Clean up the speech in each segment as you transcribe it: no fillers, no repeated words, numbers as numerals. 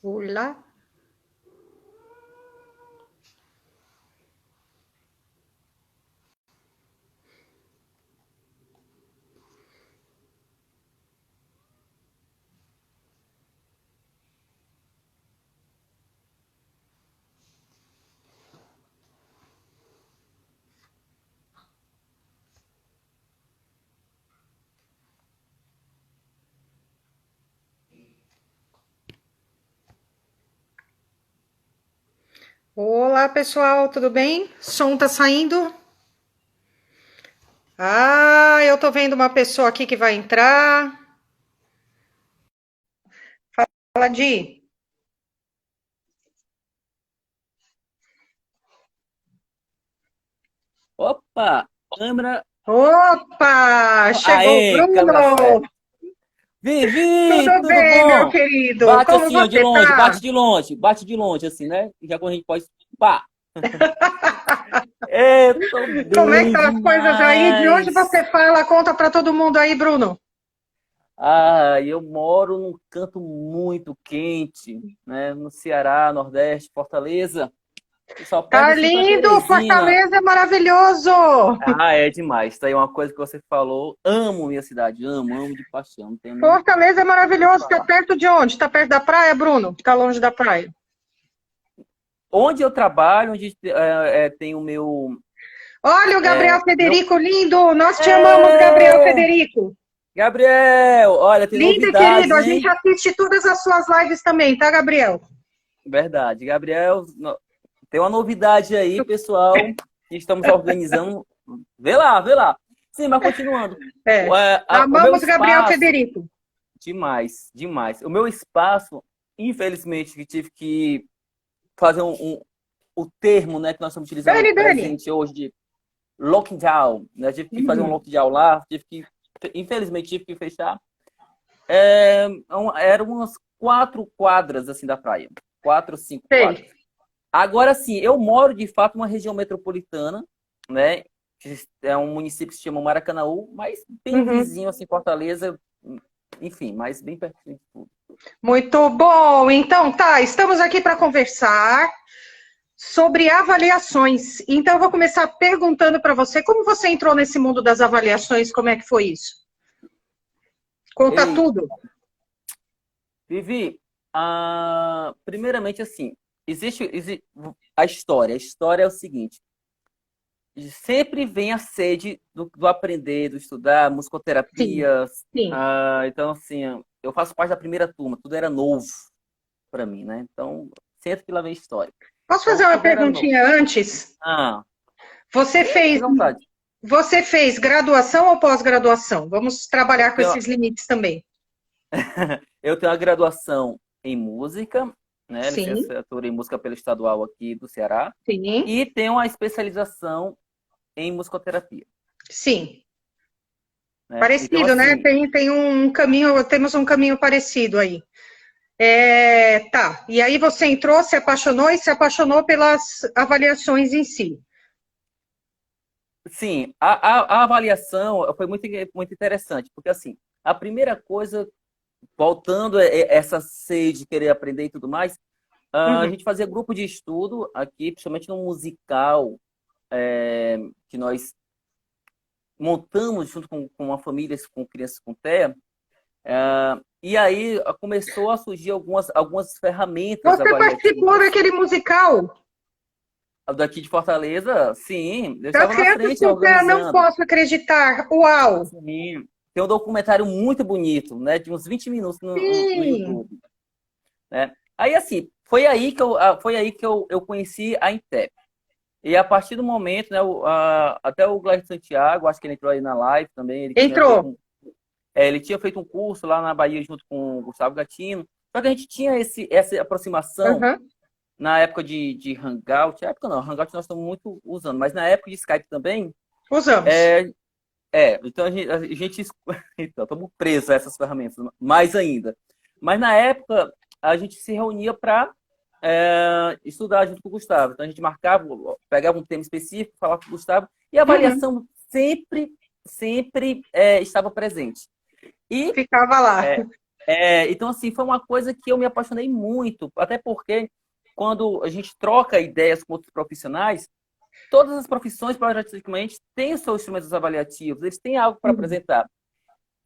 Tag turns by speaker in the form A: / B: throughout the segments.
A: Olá. Olá, pessoal, tudo bem? Som tá saindo? Ah, eu tô vendo uma pessoa aqui que vai entrar. Fala, Di.
B: Opa! Câmera.
A: Opa, chegou o
B: Aê, câmera
A: Bruno.
B: certa. Vivi,
A: Tudo
B: tudo
A: bem, meu
B: bom?
A: querido?
B: Bate
A: Como
B: assim, ó, de
A: você
B: longe,
A: tá?
B: bate de longe, assim, né? Já quando a gente pode. Pá! Eu tô
A: Como é que
B: bem
A: tá as coisas aí? De onde
B: demais!
A: você fala? Conta pra todo mundo aí, Bruno.
B: Ah, eu moro num canto muito quente, né? No Ceará, Nordeste, Fortaleza. E só perde
A: Tá
B: assim pra
A: lindo,
B: Teresina.
A: Fortaleza é maravilhoso.
B: Ah, é demais. Isso aí é uma coisa que você falou. Amo minha cidade, amo de paixão. Não tenho nem
A: Fortaleza é
B: o que
A: maravilhoso. Tá
B: falar.
A: perto de onde? Tá perto da praia, Bruno? Tá longe da praia?
B: Onde eu trabalho, onde tem o meu,
A: Olha o Gabriel
B: meu.
A: Federico, lindo! Nós te amamos, Gabriel
B: É!
A: Federico.
B: Gabriel, olha, tem
A: Lindo e
B: novidades,
A: querido, a gente
B: hein?
A: assiste todas as suas lives também, tá, Gabriel?
B: Verdade. Gabriel, tem uma novidade aí, pessoal, que estamos organizando. Vê lá, vê lá. Sim, mas continuando.
A: É.
B: O meu
A: Amamos Gabriel
B: espaço,
A: Federico.
B: demais, demais. O meu espaço, infelizmente, que tive que fazer o termo, né, que nós estamos utilizando
A: Dani.
B: presente hoje de lockdown, né? Tive que fazer um
A: Uhum.
B: lockdown lá, infelizmente tive que fechar. Eram umas 4 quadras assim da praia, 4, 5 quadras.
A: Sei.
B: Agora sim, eu moro de fato numa região metropolitana, né? Que é um município que se chama Maracanaú, mas bem
A: Uhum.
B: vizinho assim Fortaleza, enfim, mas bem pertinho de tudo.
A: Muito bom. Então, tá, estamos aqui para conversar sobre avaliações. Então, eu vou começar perguntando para você como você entrou nesse mundo das avaliações, como é que foi isso? Conta
B: Ei,
A: tudo.
B: Vivi, primeiramente assim, a história. A história é o seguinte. Sempre vem a sede do aprender, do estudar,
A: Sim,
B: musicoterapia.
A: sim.
B: Então, assim, eu faço parte da primeira turma, tudo era novo para mim, né? Então, sempre que lá vem história.
A: Posso
B: Então,
A: fazer uma
B: tudo era novo.
A: perguntinha antes?
B: Ah,
A: Você
B: sim,
A: fez
B: fica à vontade.
A: Você fez graduação ou pós-graduação? Vamos
B: Eu
A: trabalhar com
B: tenho,
A: esses limites também.
B: eu tenho a graduação em música, né?
A: Sim,
B: Licenciatura em música pelo estadual aqui do Ceará,
A: sim,
B: e tenho a especialização em musicoterapia,
A: sim.
B: né? Então,
A: Parecido, né?
B: assim,
A: Tem um caminho, temos um caminho parecido aí. É, tá. E aí você entrou, se apaixonou e se apaixonou pelas avaliações em si.
B: sim, a avaliação foi muito interessante, porque assim, a primeira coisa, voltando essa sede de querer aprender e tudo mais, a
A: Uhum,
B: gente fazia grupo de estudo aqui, principalmente no musical, que nós montamos junto com uma família, com crianças com TEA, e aí começou a surgir algumas ferramentas
A: você participou
B: avaliativas.
A: daquele musical
B: Daqui de Fortaleza, sim, eu
A: das
B: estava na
A: crianças
B: frente
A: com TEA? Não
B: organizando.
A: posso acreditar. Uau!
B: Sim. Tem um documentário muito bonito, né, de uns 20 minutos no
A: Sim,
B: YouTube, né? Aí, assim, foi aí que eu conheci a Intep. E a partir do momento, né, até o Gleison Santiago, acho que ele entrou aí na live também,
A: entrou.
B: ele tinha feito um curso lá na Bahia junto com o Gustavo Gatino. Só que a gente tinha essa aproximação
A: Uhum.
B: na época de Hangout. Época não, Hangout nós estamos muito usando, mas na época de Skype também.
A: Usamos.
B: É, então então, estamos presos a essas ferramentas, mais ainda. Mas na época, a gente se reunia para estudar junto com o Gustavo. Então a gente marcava, pegava um tema específico, falava com o Gustavo, e a
A: Uhum.
B: avaliação sempre estava presente. E
A: Ficava lá.
B: Então, assim, foi uma coisa que eu me apaixonei muito, até porque quando a gente troca ideias com outros profissionais, todas as profissões, praticamente, têm os seus instrumentos avaliativos, eles têm algo para
A: Uhum.
B: apresentar.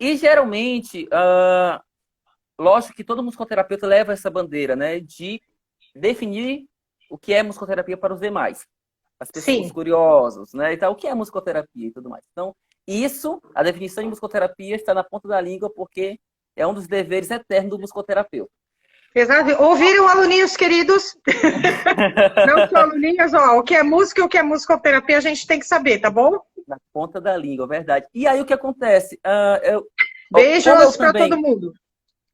B: E, geralmente, lógico que todo musicoterapeuta leva essa bandeira, né, de definir o que é musicoterapia para os demais, as pessoas
A: Sim,
B: curiosas, né, então, o que é musicoterapia e tudo mais. Então, a definição de musicoterapia está na ponta da língua, porque é um dos deveres eternos do musicoterapeuta.
A: exato. Ouviram, aluninhos queridos? Não só aluninhos, ó, o que é música e o que é musicoterapia a gente tem que saber, tá bom?
B: Na ponta da língua, verdade. E aí o que acontece? Como eu
A: Beijos para todo
B: também,
A: mundo.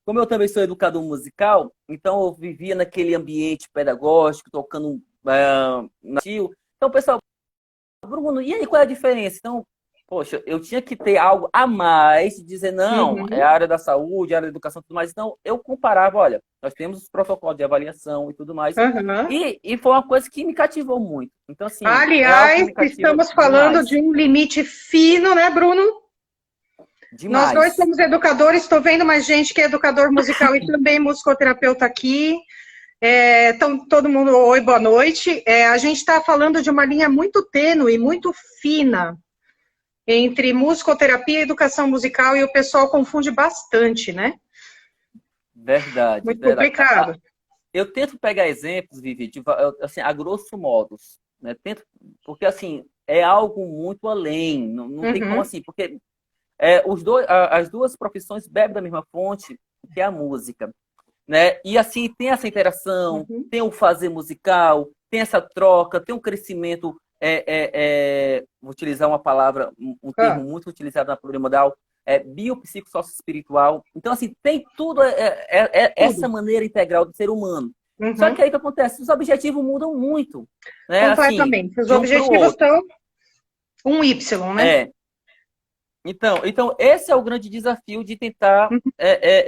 B: como eu também sou educador musical, então eu vivia naquele ambiente pedagógico, tocando na tio. Então, pessoal, Bruno, e aí qual é a diferença? Então, poxa, eu tinha que ter algo a mais de dizer, não, é a
A: Uhum.
B: área da saúde, a área da educação e tudo mais. Então, eu comparava, olha, nós temos os protocolos de avaliação e tudo mais.
A: Uhum.
B: E foi uma coisa que me cativou muito. Então, assim, é algo que
A: Aliás,
B: me cativa
A: estamos falando de
B: demais.
A: um limite fino, né, Bruno? Nós dois
B: Demais.
A: somos educadores, estou vendo mais gente que é educador musical e também musicoterapeuta aqui. Então, todo mundo, oi, boa noite. A gente está falando de uma linha muito tênue, muito fina, entre musicoterapia e educação musical, e o pessoal confunde bastante, né?
B: Verdade,
A: Muito
B: verdade.
A: complicado.
B: Eu tento pegar exemplos, Vivi, assim, a grosso modo, né? Tento, porque assim, é algo muito além, não tem como
A: Uhum.
B: assim, porque as duas profissões bebem da mesma fonte, que é a música, né? E assim, tem essa interação,
A: Uhum.
B: tem o fazer musical, tem essa troca, tem um crescimento, vou utilizar uma palavra, um termo
A: Ah,
B: muito utilizado na plurinomodal, biopsicossocioespiritual. Então, assim, tem tudo essa
A: tudo.
B: maneira integral do ser humano. Só que
A: Uhum.
B: aí o que acontece? Os objetivos mudam muito, né? Assim,
A: Completamente. Os
B: de um para o
A: objetivos
B: outro.
A: estão um Y, né?
B: É, então, esse é o grande desafio de tentar
A: Uhum.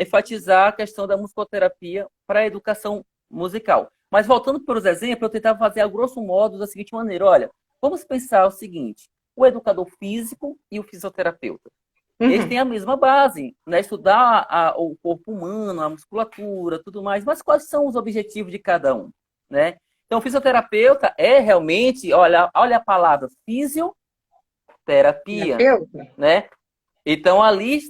B: enfatizar a questão da musicoterapia para a educação musical. Mas voltando para os exemplos, eu tentava fazer a grosso modo da seguinte maneira: olha, vamos pensar o seguinte: o educador físico e o fisioterapeuta. Eles
A: Uhum.
B: têm a mesma base, né? Estudar o corpo humano, a musculatura, tudo mais. Mas quais são os objetivos de cada um, né? Então, o fisioterapeuta é realmente, olha a palavra fisioterapia,
A: Terapeuta?
B: né? Então, ali,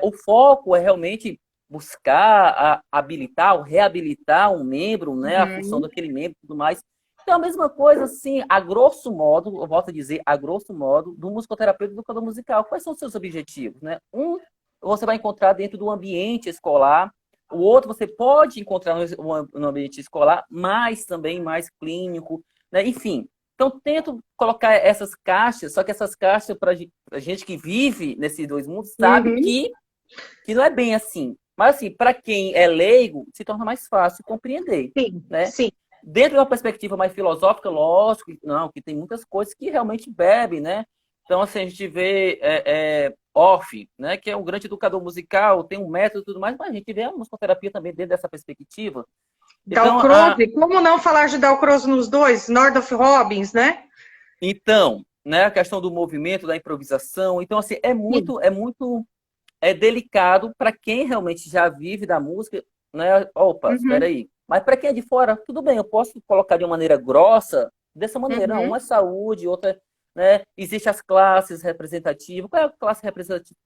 B: o foco é realmente buscar habilitar ou reabilitar um membro, né? A função
A: Uhum.
B: daquele membro e tudo mais. Então, a mesma coisa, assim, a grosso modo, eu volto a dizer, a grosso modo, do musicoterapeuta e do educador musical. Quais são os seus objetivos, né? Um, você vai encontrar dentro do ambiente escolar. O outro, você pode encontrar no ambiente escolar, mas também mais clínico, né? Enfim, então, tento colocar essas caixas, só que essas caixas, para a gente que vive nesses dois mundos, sabe
A: Uhum.
B: que não é bem assim. Mas, assim, para quem é leigo, se torna mais fácil compreender,
A: Sim,
B: né?
A: sim.
B: Dentro de uma perspectiva mais filosófica, lógico, não, que tem muitas coisas que realmente bebe, né? Então, assim, a gente vê Orff, né, que é um grande educador musical, tem um método e tudo mais, mas a gente vê a musicoterapia também dentro dessa perspectiva. Então,
A: Dalcroze, como não falar de Dalcroze nos dois? Nordorf Robbins, né?
B: né, a questão do movimento, da improvisação. Então, assim,
A: Sim.
B: é delicado para quem realmente já vive da música, né? Opa, espera
A: Uhum.
B: aí. Mas para quem é de fora, tudo bem, eu posso colocar de uma maneira grossa, dessa maneira. Não,
A: Uhum.
B: uma é saúde, outra, né? Existem as classes representativas. Qual é a classe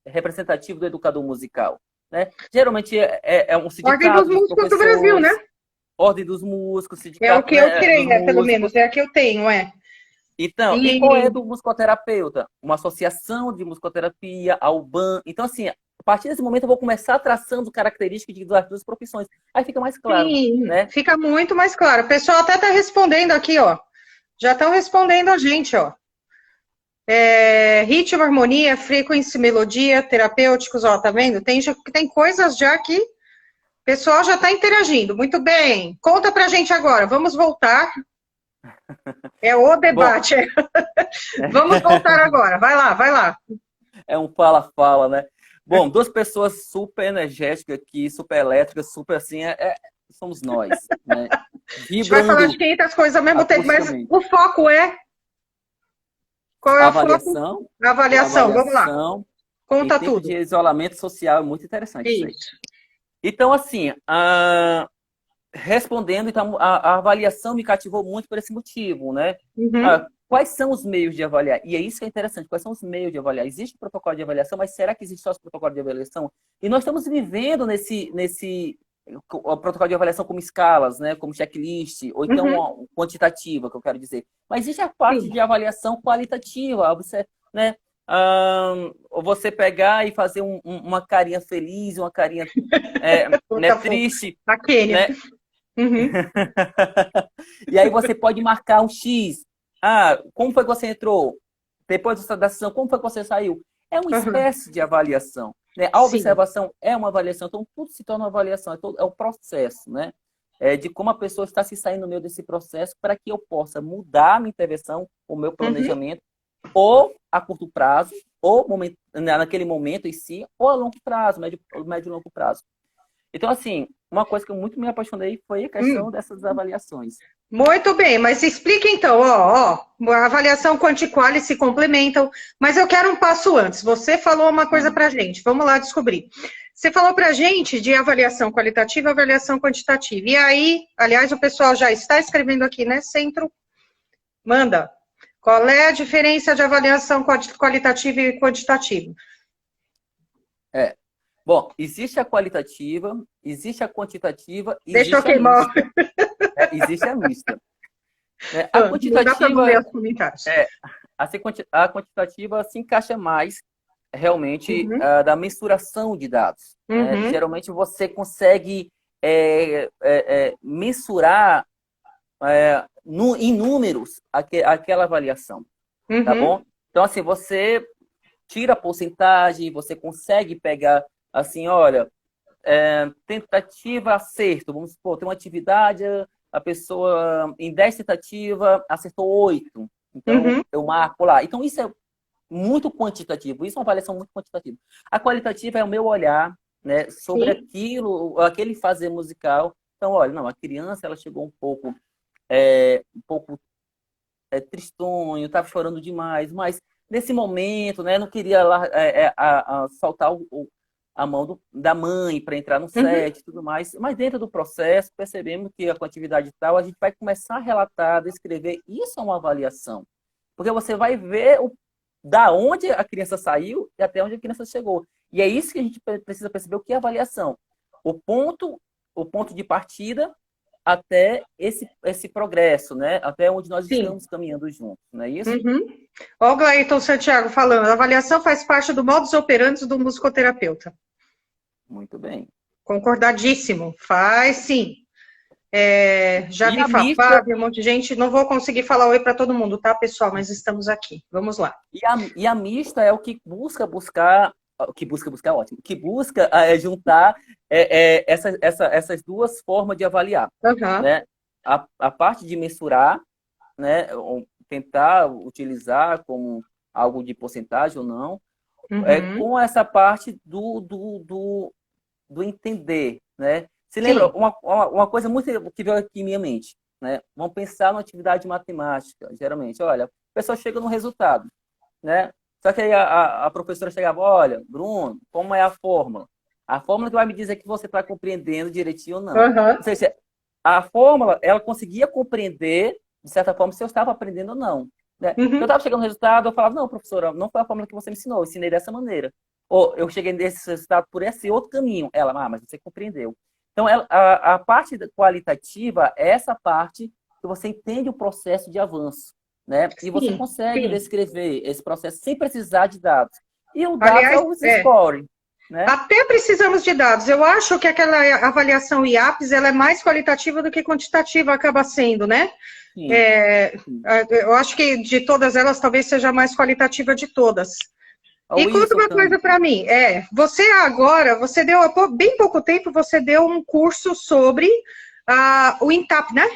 B: representativa do educador musical? Né? Geralmente é um
A: Ordem dos
B: sindicato dos
A: Músicos do Brasil, né?
B: professores, ordem dos músicos,
A: É o
B: sindicato,
A: que eu
B: né, dos
A: creio, pelo menos,
B: músicos.
A: é a que eu tenho, é.
B: Então, e qual é
A: E
B: do musicoterapeuta? Uma associação de musicoterapia, a UBAN. Então, assim, a partir desse momento eu vou começar traçando características das duas profissões. Aí fica mais claro,
A: sim,
B: né?
A: fica muito mais claro. O pessoal até está respondendo aqui, ó. Já estão respondendo a gente, ó. Ritmo, harmonia, frequência, melodia, terapêuticos, ó, tá vendo? Tem coisas já que o pessoal já está interagindo. Muito bem. Conta pra gente agora. Vamos voltar. É o
B: Bom,
A: debate. Vamos voltar agora. Vai lá, vai lá.
B: é um fala-fala, né? Bom, duas pessoas super energéticas aqui, super elétricas, super assim, somos nós, né?
A: A gente vai falar de
B: Vibrando
A: 500 coisas ao mesmo tempo, mas
B: acusticamente.
A: o foco é. Qual é
B: A
A: o foco?
B: avaliação,
A: A avaliação. Vamos lá.
B: avaliação em
A: Conta
B: tempo de
A: tudo.
B: isolamento social é muito interessante isso aí.
A: Isso.
B: Então, assim, respondendo, então, a avaliação me cativou muito por esse motivo, né?
A: Uhum,
B: Quais são os meios de avaliar? E é isso que é interessante, quais são os meios de avaliar? Existe protocolo de avaliação, mas será que existe só esse protocolo de avaliação? E nós estamos vivendo nesse o protocolo de avaliação como escalas, né? Como checklist, ou então
A: uhum,
B: uma quantitativa, que eu quero dizer. Mas existe a parte
A: sim.
B: de avaliação qualitativa, você, né? Você pegar e fazer uma carinha feliz, uma carinha né,
A: Tá fofo.
B: triste,
A: A Quênia.
B: né?
A: Uhum,
B: E aí você pode marcar um X. Como foi que você entrou? Depois da sessão, como foi que você saiu? É uma
A: uhum,
B: espécie de avaliação, né? A
A: sim.
B: observação é uma avaliação, então tudo se torna uma avaliação, é o processo, né? De como a pessoa está se saindo no meio desse processo para que eu possa mudar a minha intervenção, o meu
A: Uhum.
B: planejamento, ou a curto prazo, ou naquele momento em si, ou a longo prazo, médio e longo prazo. Então, assim, uma coisa que eu muito me apaixonei foi a questão
A: Hum.
B: dessas avaliações.
A: Muito bem, mas explica então, a avaliação quanti-quali se complementam, mas eu quero um passo antes. Você falou uma coisa
B: Hum.
A: para gente, vamos lá descobrir. Você falou para gente de avaliação qualitativa e avaliação quantitativa. E aí, aliás, o pessoal já está escrevendo aqui, né? Centro, manda. Qual é a diferença de avaliação qualitativa e quantitativa?
B: É. Bom, existe a qualitativa, existe a quantitativa,
A: Deixa eu
B: existe a
A: queimar.
B: mista. Né? Existe a mista. Né? A
A: Não dá para não ler
B: quantitativa,
A: os comentários.
B: é, a quantitativa se encaixa mais realmente
A: Uhum,
B: da mensuração de dados. Né?
A: uhum,
B: Geralmente você consegue mensurar em números aquela avaliação, tá
A: uhum,
B: bom? Então, assim, você tira a porcentagem, você consegue pegar, assim, olha, tentativa, acerto. Vamos supor, tem uma atividade, a pessoa em 10 tentativas acertou 8. Então,
A: uhum,
B: eu marco lá. Então, isso é muito quantitativo. Isso é uma avaliação muito quantitativa. A qualitativa é o meu olhar, né, sobre
A: sim.
B: aquele fazer musical. Então, olha, não, a criança, ela chegou um pouco tristonho, estava chorando demais, mas nesse momento, né, não queria lá, soltar a mão da mãe para entrar no
A: Uhum.
B: set e tudo mais. Mas dentro do processo, percebemos que a atividade tal, a gente vai começar a relatar, descrever. Isso é uma avaliação. Porque você vai ver da onde a criança saiu e até onde a criança chegou. E é isso que a gente precisa perceber, o que é avaliação. O ponto, o ponto de partida até esse progresso, né? Até onde nós
A: Sim.
B: estamos caminhando juntos, não é isso?
A: Uhum. Ó, o Glairton Santiago falando, a avaliação faz parte do modus operandi do musicoterapeuta.
B: Muito bem.
A: Concordadíssimo, faz sim. Já
B: E
A: vi
B: a mista,
A: Fafá, vi um monte de gente. Não vou conseguir falar oi para todo mundo, tá, pessoal? Mas estamos aqui. Vamos lá.
B: e a mista é o que busca, ótimo, que busca juntar essas duas formas de avaliar,
A: Aham.
B: né? A parte de mensurar, né? Tentar utilizar como algo de porcentagem ou não,
A: Uhum.
B: com essa parte do entender, né? Se lembra,
A: Sim.
B: uma coisa muito que veio aqui em minha mente, né? Vamos pensar numa atividade matemática, geralmente. Olha, a pessoa chega no resultado, né? Só que aí a professora chegava, olha, Bruno, como é a fórmula? A fórmula que vai me dizer que você está compreendendo direitinho ou não.
A: Aham.
B: Ou seja, a fórmula, ela conseguia compreender, de certa forma, se eu estava aprendendo ou não. Né? Se eu
A: Uhum.
B: estava chegando no resultado, eu falava, não, professora, não foi a fórmula que você me ensinou, eu ensinei dessa maneira. Ou eu cheguei nesse resultado por esse outro caminho. Ela, mas você compreendeu. Então, a parte qualitativa é essa parte que você entende o processo de avanço, né? E você
A: Sim.
B: consegue
A: Sim.
B: descrever esse processo sem precisar de dados. E o dados é
A: Aliás,
B: o score, né?
A: até precisamos de dados. Eu acho que aquela avaliação IAPS ela é mais qualitativa do que quantitativa, acaba sendo, né?
B: Sim,
A: É,
B: sim.
A: eu acho que de todas elas, talvez seja a mais qualitativa de todas.
B: O
A: E conta
B: Wilson
A: uma coisa
B: também.
A: para mim. Você agora, você deu há bem pouco tempo, você deu um curso sobre o INTAP, né?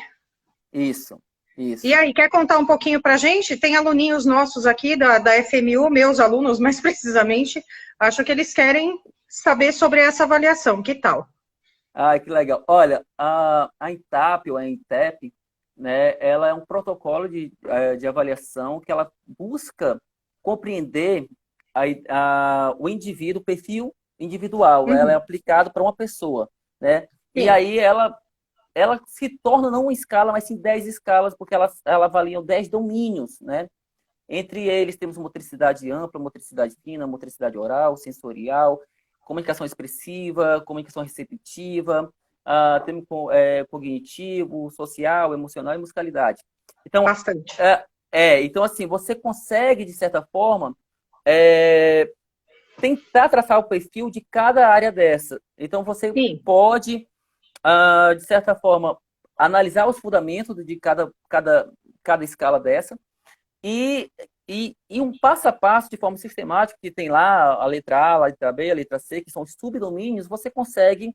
B: Isso,
A: E
B: isso.
A: aí, quer contar um pouquinho para a gente? Tem aluninhos nossos aqui da FMU, meus alunos, mais precisamente, acho que eles querem saber sobre essa avaliação. Que tal?
B: Ah, que legal. Olha, a INTAP, ou a INTEP, né, ela é um protocolo de avaliação que ela busca compreender o indivíduo, o perfil individual. Ela é
A: Uhum,
B: aplicado para uma pessoa. né? E
A: Sim,
B: aí ela se torna não uma escala, mas sim 10 escalas, porque ela avalia 10 domínios, né? Entre eles temos motricidade ampla, motricidade fina, motricidade oral, sensorial, comunicação expressiva, comunicação receptiva, temos cognitivo, social, emocional e musicalidade. Então,
A: bastante.
B: então assim, você consegue, de certa forma, é, tentar traçar o perfil de cada área dessa. Então, você
A: Sim.
B: pode, de certa forma, analisar os fundamentos de cada escala dessa e, e um passo a passo, de forma sistemática, que tem lá a letra A, a letra B, a letra C, que são os subdomínios, você consegue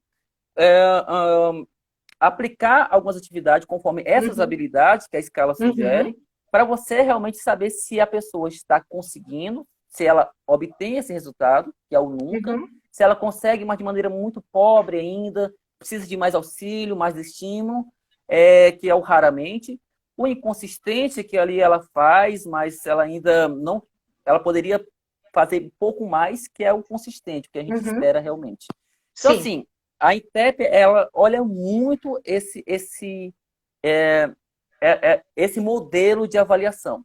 B: aplicar algumas atividades conforme essas
A: Uhum,
B: habilidades que a escala
A: uhum,
B: sugere, para você realmente saber se a pessoa está conseguindo, se ela obtém esse resultado, que é o nunca,
A: uhum.
B: se ela consegue, mas de maneira muito pobre ainda, precisa de mais auxílio, mais estímulo, que é o raramente, o inconsistente que ali ela faz, mas ela ainda não, ela poderia fazer um pouco mais, que é o consistente, que a gente
A: Uhum.
B: espera realmente. Então,
A: Sim,
B: assim, a INTEP, ela olha muito é, esse modelo de avaliação.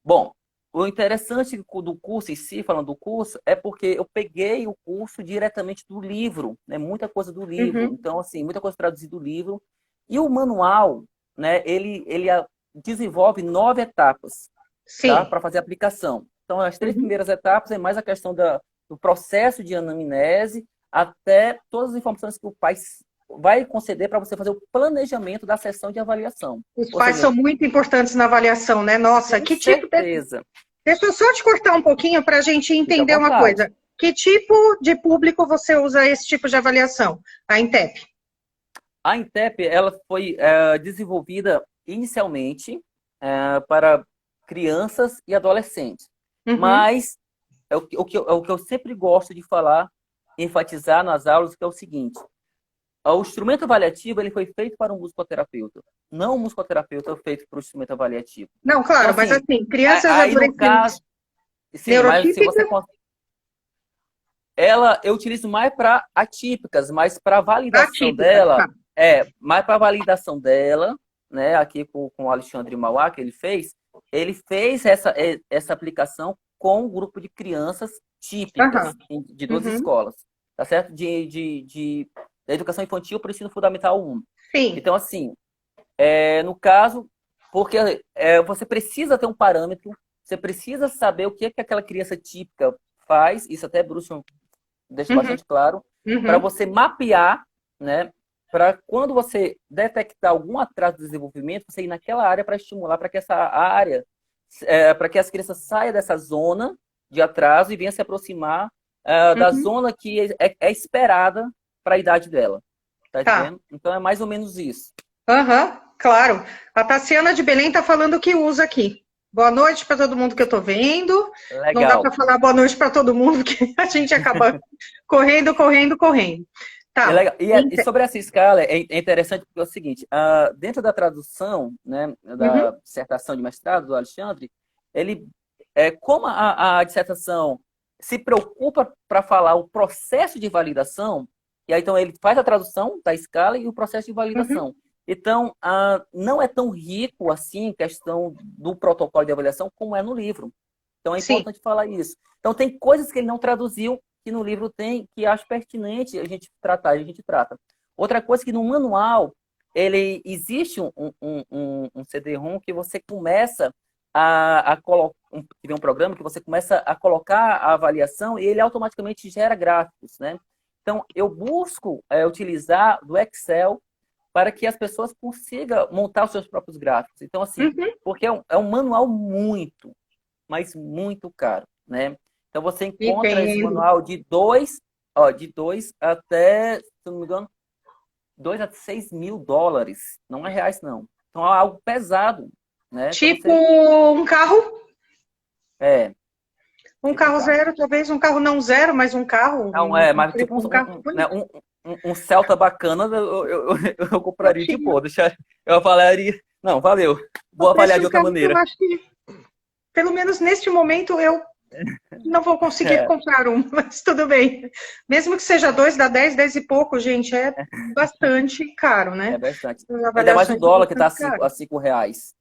B: Bom, o interessante do curso em si, falando do curso, é porque eu peguei o curso diretamente do livro, né? Muita coisa do livro.
A: uhum.
B: Então, assim, muita coisa traduzida do livro. E o manual, né? Ele desenvolve 9 etapas, tá?
A: Sim.
B: Para fazer a aplicação. Então, as 3
A: Uhum.
B: primeiras etapas é mais a questão do processo de anamnese até todas as informações que o pai vai conceder para você fazer o planejamento da sessão de avaliação.
A: Os
B: Ou
A: pais
B: seja,
A: são muito importantes na avaliação, né? Nossa,
B: com
A: que tipo.
B: certeza,
A: Deixa eu só te cortar um pouquinho para a gente
B: fica à
A: entender uma
B: vontade.
A: coisa. Que tipo de público você usa esse tipo de avaliação? A Intep.
B: A Intep ela foi desenvolvida inicialmente para crianças e adolescentes,
A: Uhum.
B: mas é o que eu sempre gosto de falar, enfatizar nas aulas, que é o seguinte: o instrumento avaliativo ele foi feito para um musicoterapeuta, não um musicoterapeuta feito para o instrumento avaliativo.
A: Não,
B: Então,
A: claro, mas
B: assim,
A: assim, crianças e
B: aí no caso,
A: adolescentes
B: sim, mas se você
A: neurotípicas,
B: eu utilizo mais para atípicas, mas para validação
A: atípicas, tá.
B: dela, mais para validação dela, né, aqui com o Alexandre Mauá, que ele fez essa aplicação com um grupo de crianças típicas
A: Aham.
B: de 12
A: Uhum.
B: escolas, tá certo? Da educação infantil para o ensino fundamental 1.
A: Sim.
B: Então, assim, no caso, porque você precisa ter um parâmetro, você precisa saber o que é que aquela criança típica faz, isso até Bruce deixa
A: Uhum.
B: bastante claro, para
A: Uhum.
B: você mapear, né? Para quando você detectar algum atraso de desenvolvimento, você ir naquela área para estimular para que essa área, para que as crianças saiam dessa zona de atraso e venham se aproximar da
A: Uhum.
B: zona que é esperada para a idade dela. Tá
A: Tá.
B: entendendo? Então é mais ou menos isso.
A: Aham, claro. A Tassiana de Belém está falando que usa aqui. Boa noite para todo mundo que eu estou vendo. Não dá para
B: Legal.
A: falar boa noite para todo mundo, porque a gente acaba correndo, correndo, correndo.
B: É
A: Tá.
B: legal. E sobre essa escala, é interessante porque é o seguinte, dentro da tradução, né,
A: Uhum,
B: da dissertação de mestrado do Alexandre, ele, como a dissertação se preocupa para falar o processo de validação, e aí então ele faz a tradução da escala e o processo de
A: uhum,
B: validação. Então, não é tão rico assim, questão do protocolo de avaliação, como é no livro. Então é
A: sim.
B: importante falar isso. Então tem coisas que ele não traduziu que no livro tem, que acho pertinente a gente tratar, a gente trata. Outra coisa que no manual, ele existe um CD-ROM que você começa a colocar, um programa que você começa a colocar a avaliação e ele automaticamente gera gráficos, né? Então, eu busco utilizar do Excel para que as pessoas consigam montar os seus próprios gráficos. Então, assim,
A: Uhum,
B: porque é um manual muito, mas muito caro, né? Então você encontra esse
A: entendo.
B: manual de dois até, se não me engano, 2 a 6 mil dólares. Não é reais, não. Então é algo pesado, né? Então
A: Tipo
B: você
A: um carro,
B: é
A: um
B: tipo um
A: carro
B: carro.
A: zero, talvez um carro não zero, mas um carro,
B: Não, mas tipo
A: um carro
B: né,
A: bonito.
B: um Celta bacana, eu
A: Eu
B: compraria de
A: tinha.
B: boa. Eu avaliaria. Não, valeu.
A: O
B: Vou
A: preço
B: avaliar de
A: do
B: outra
A: carro, eu
B: maneira.
A: acho que, pelo menos neste momento, eu não vou conseguir
B: É,
A: comprar um, mas tudo bem. Mesmo que seja dois, dá 10, 10 e pouco, gente, é bastante caro,
B: é
A: né?
B: bastante.
A: As
B: Ainda mais o
A: avaliações são
B: dólar que está
A: bastante caras.
B: a R$ 5,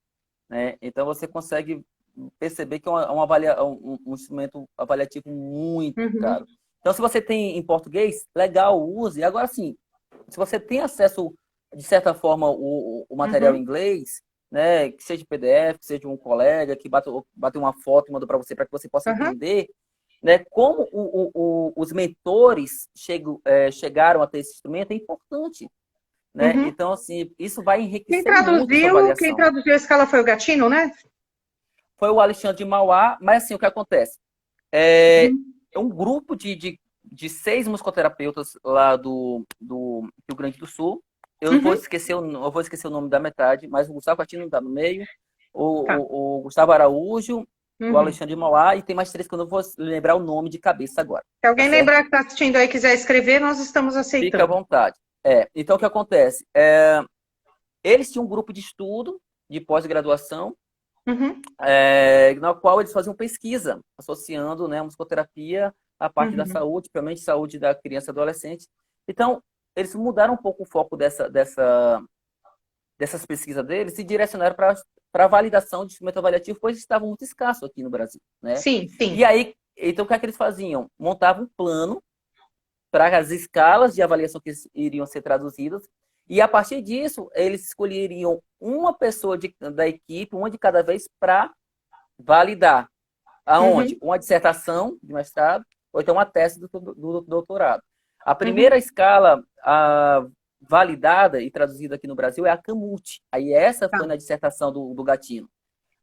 B: né? Então você consegue perceber que é um instrumento avaliativo muito
A: Uhum,
B: caro. Então, se você tem em português, legal, use. Agora, sim, se você tem acesso, de certa forma, o material em
A: uhum,
B: inglês, né, que seja PDF, que seja um colega, que bate uma foto e manda para você que você possa
A: uhum,
B: entender, né, como os mentores chegaram até esse instrumento é importante. Né?
A: uhum.
B: Então, assim, isso vai enriquecer muito sua
A: Quem
B: avaliação.
A: traduziu a escala foi o Gatino, né?
B: Foi o Alexandre de Mauá, mas assim, o que acontece? É,
A: Uhum,
B: é um grupo de 6 musicoterapeutas lá do Rio Grande do Sul.
A: uhum,
B: Eu vou esquecer o nome da metade, mas o Gustavo Catino está no meio,
A: tá.
B: o Gustavo Araújo, o
A: Uhum.
B: Alexandre de Mauá, e tem mais 3 que eu não vou lembrar o nome de cabeça agora,
A: Se
B: tá
A: alguém
B: certo?
A: lembrar que está assistindo aí e quiser escrever, nós estamos
B: Fica à
A: aceitando.
B: vontade. Então, o que acontece? Eles tinham um grupo de estudo, de pós-graduação,
A: Uhum,
B: na qual eles faziam pesquisa, associando, né, a musicoterapia à parte da
A: uhum,
B: saúde, principalmente saúde da criança e adolescente. Então, eles mudaram um pouco o foco dessas pesquisas deles e direcionaram para a validação de instrumento avaliativo, pois estavam muito escassos aqui no Brasil, né?
A: sim,
B: E
A: sim.
B: aí, então, o que é que eles faziam? Montavam um plano para as escalas de avaliação que iriam ser traduzidas, e a partir disso, eles escolheriam uma pessoa da equipe, uma de cada vez, para validar. Aonde?
A: Uhum,
B: Uma dissertação de mestrado, ou então uma tese do doutorado. A
A: uhum,
B: primeira escala validada e traduzida aqui no Brasil é a Camute. Aí essa
A: tá,
B: foi na dissertação do Gatino,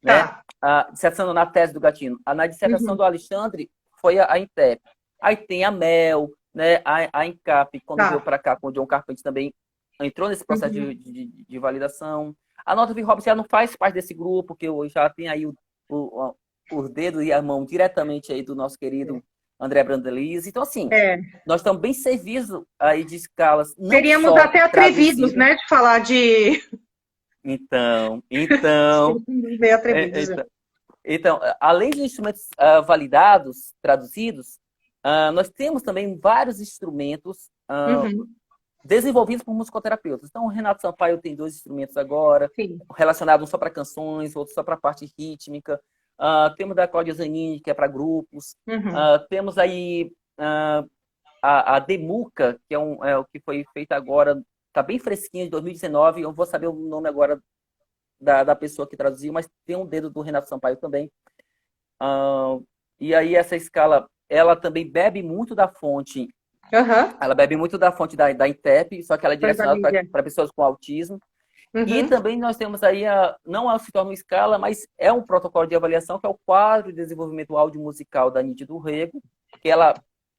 B: né?
A: tá.
B: A dissertação na tese do Gatino. Na dissertação
A: Uhum,
B: do Alexandre foi a INTEP. Aí tem a Mel, né? A INCAP, quando veio
A: tá.
B: para cá com o John Carpenter também entrou nesse processo
A: Uhum,
B: de validação. A Nota V. Robson já não faz parte desse grupo, que já tem aí o, os dedos e a mão diretamente aí do nosso querido André Brandalize. Então, assim,
A: é.
B: nós estamos bem servidos aí de escalas, não
A: Seríamos
B: só
A: até atrevidos,
B: traduzida.
A: né, de falar de.
B: Então,
A: Seríamos meio atrevidos. É.
B: então, além de instrumentos validados, traduzidos, nós temos também vários instrumentos
A: Uhum,
B: desenvolvidos por musicoterapeutas. Então, o Renato Sampaio tem 2 instrumentos agora,
A: sim.
B: relacionados um só para canções, outro só para a parte rítmica. Temos da Cláudia Zanini, que é para grupos.
A: Uhum,
B: Temos aí a Demuca, que é o que foi feito agora, está bem fresquinho, de 2019. Eu não vou saber o nome agora da pessoa que traduziu, mas tem um dedo do Renato Sampaio também. Ah, e aí essa escala, ela também bebe muito da fonte,
A: aham,
B: ela bebe muito da fonte da INTEP, só que ela é
A: foi da
B: direcionada
A: Lídia.
B: para pessoas com autismo. E
A: Uhum,
B: também nós temos aí, não se torna uma escala, mas é um protocolo de avaliação, que é o quadro de desenvolvimento audimusical da NIT do Rego, que ela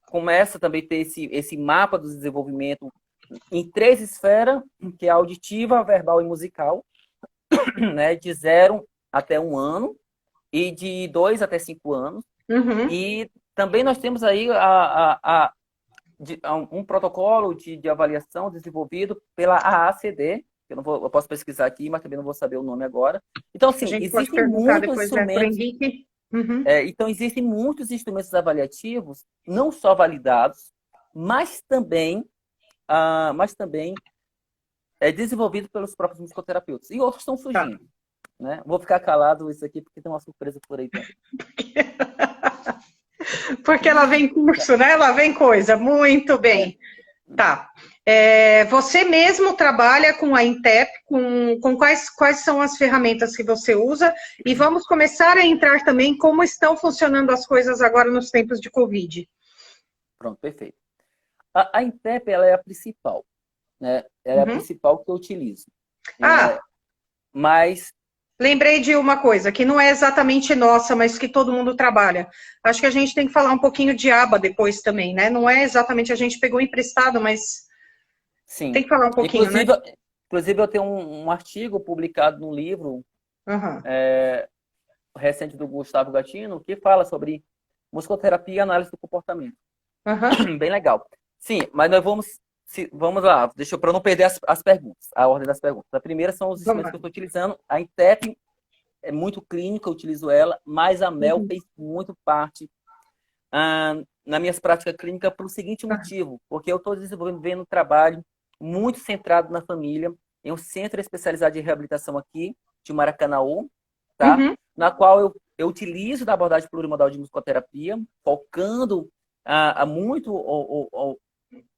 B: começa também a ter esse mapa do desenvolvimento em 3 esferas, que é auditiva, verbal e musical, né, de 0 até 1 ano e de 2 até 5 anos.
A: uhum,
B: E também nós temos aí um protocolo de avaliação desenvolvido pela AACD, que eu posso pesquisar aqui, mas também não vou saber o nome agora. Então,
A: a
B: assim,
A: gente pode
B: existem
A: perguntar
B: muitos
A: depois, né, para o
B: instrumentos,
A: Henrique. Uhum,
B: avaliativos, não só validados, mas também, desenvolvidos pelos próprios musicoterapeutas. E outros estão
A: tá.
B: surgindo. Né? Vou ficar calado isso aqui, porque tem uma surpresa por aí também.
A: Porque ela vem curso, né? Ela vem coisa. Muito bem. Tá. É, você mesmo trabalha com a Intep, com quais são as ferramentas que você usa? E vamos começar a entrar também como estão funcionando as coisas agora nos tempos de Covid.
B: Pronto, perfeito. A Intep, ela é a principal, né? Ela é a
A: Uhum.
B: principal que eu utilizo. Né?
A: Ah,
B: Mas,
A: lembrei de uma coisa que não é exatamente nossa, mas que todo mundo trabalha. Acho que a gente tem que falar um pouquinho de aba depois também, né? Não é exatamente a gente pegou emprestado, mas tem
B: sim.
A: que falar um pouquinho, né?
B: Inclusive eu tenho um artigo publicado num livro
A: Uhum.
B: recente do Gustavo Gatino, que fala sobre musicoterapia e análise do comportamento.
A: Uhum.
B: Bem legal. Sim, mas nós vamos lá, deixa eu para não perder as perguntas, a ordem das perguntas. A primeira são os
A: Vamos
B: instrumentos
A: lá.
B: que eu estou utilizando. A Intep é muito clínica, eu utilizo ela, mas a Mel
A: Uhum.
B: fez muito parte nas minhas práticas clínicas pelo seguinte motivo, porque eu estou desenvolvendo um trabalho muito centrado na família, em um centro especializado de reabilitação aqui, de Maracanaú, tá?
A: Uhum.
B: Na qual eu utilizo da abordagem plurimodal de musicoterapia, focando muito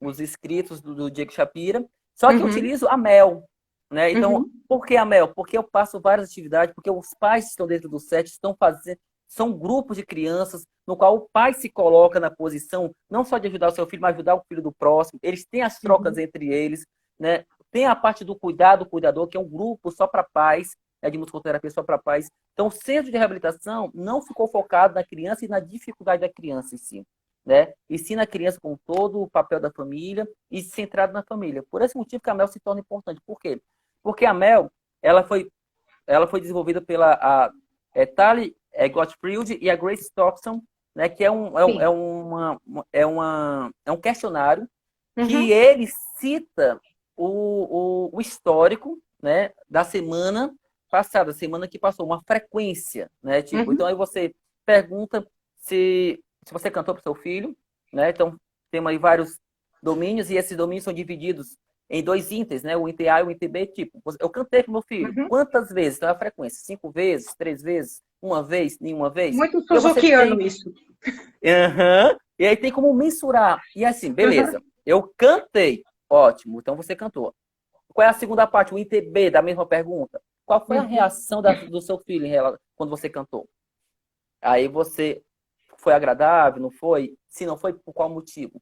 B: os inscritos do Diego Shapira, só que eu
A: Uhum.
B: utilizo a Mel, né? Então,
A: Uhum.
B: por que a Mel? Porque eu passo várias atividades, porque os pais que estão dentro do set estão fazendo, são grupos de crianças no qual o pai se coloca na posição não só de ajudar o seu filho, mas ajudar o filho do próximo. Eles têm as trocas
A: Uhum.
B: entre eles, né? Tem a parte do cuidado, cuidador, que é um grupo só para pais, de musicoterapia só para pais. Então, o centro de reabilitação não ficou focado na criança e na dificuldade da criança em si, né? Ensina a criança com todo o papel da família e centrado na família. Por esse motivo que a Mel se torna importante. Por quê? Porque a Mel, ela foi desenvolvida pela Tali Gottfried e a Grace Thompson, né? Que
A: Sim.
B: é um questionário que
A: Uhum.
B: ele cita o histórico, né, da semana passada, semana que passou, uma frequência, né? Tipo, então
A: Uhum.
B: aí você pergunta se você cantou para o seu filho, né? Então temos aí vários domínios e esses domínios são divididos em dois inters, né? O inter A e o inter B, tipo, eu cantei para o meu filho.
A: Uhum.
B: Quantas vezes? Então é a frequência, 5 vezes, 3 vezes, uma vez, nenhuma vez.
A: Muito
B: E aí você
A: suzukiano
B: tem
A: isso.
B: Aham. E aí tem como mensurar. E assim,
A: Uhum.
B: beleza. Eu cantei. Ótimo. Então você cantou. Qual é a segunda parte? O ITB da mesma pergunta. Qual foi a
A: Uhum.
B: reação do seu filho quando você cantou? Aí você foi agradável, não foi? Se não foi, por qual motivo?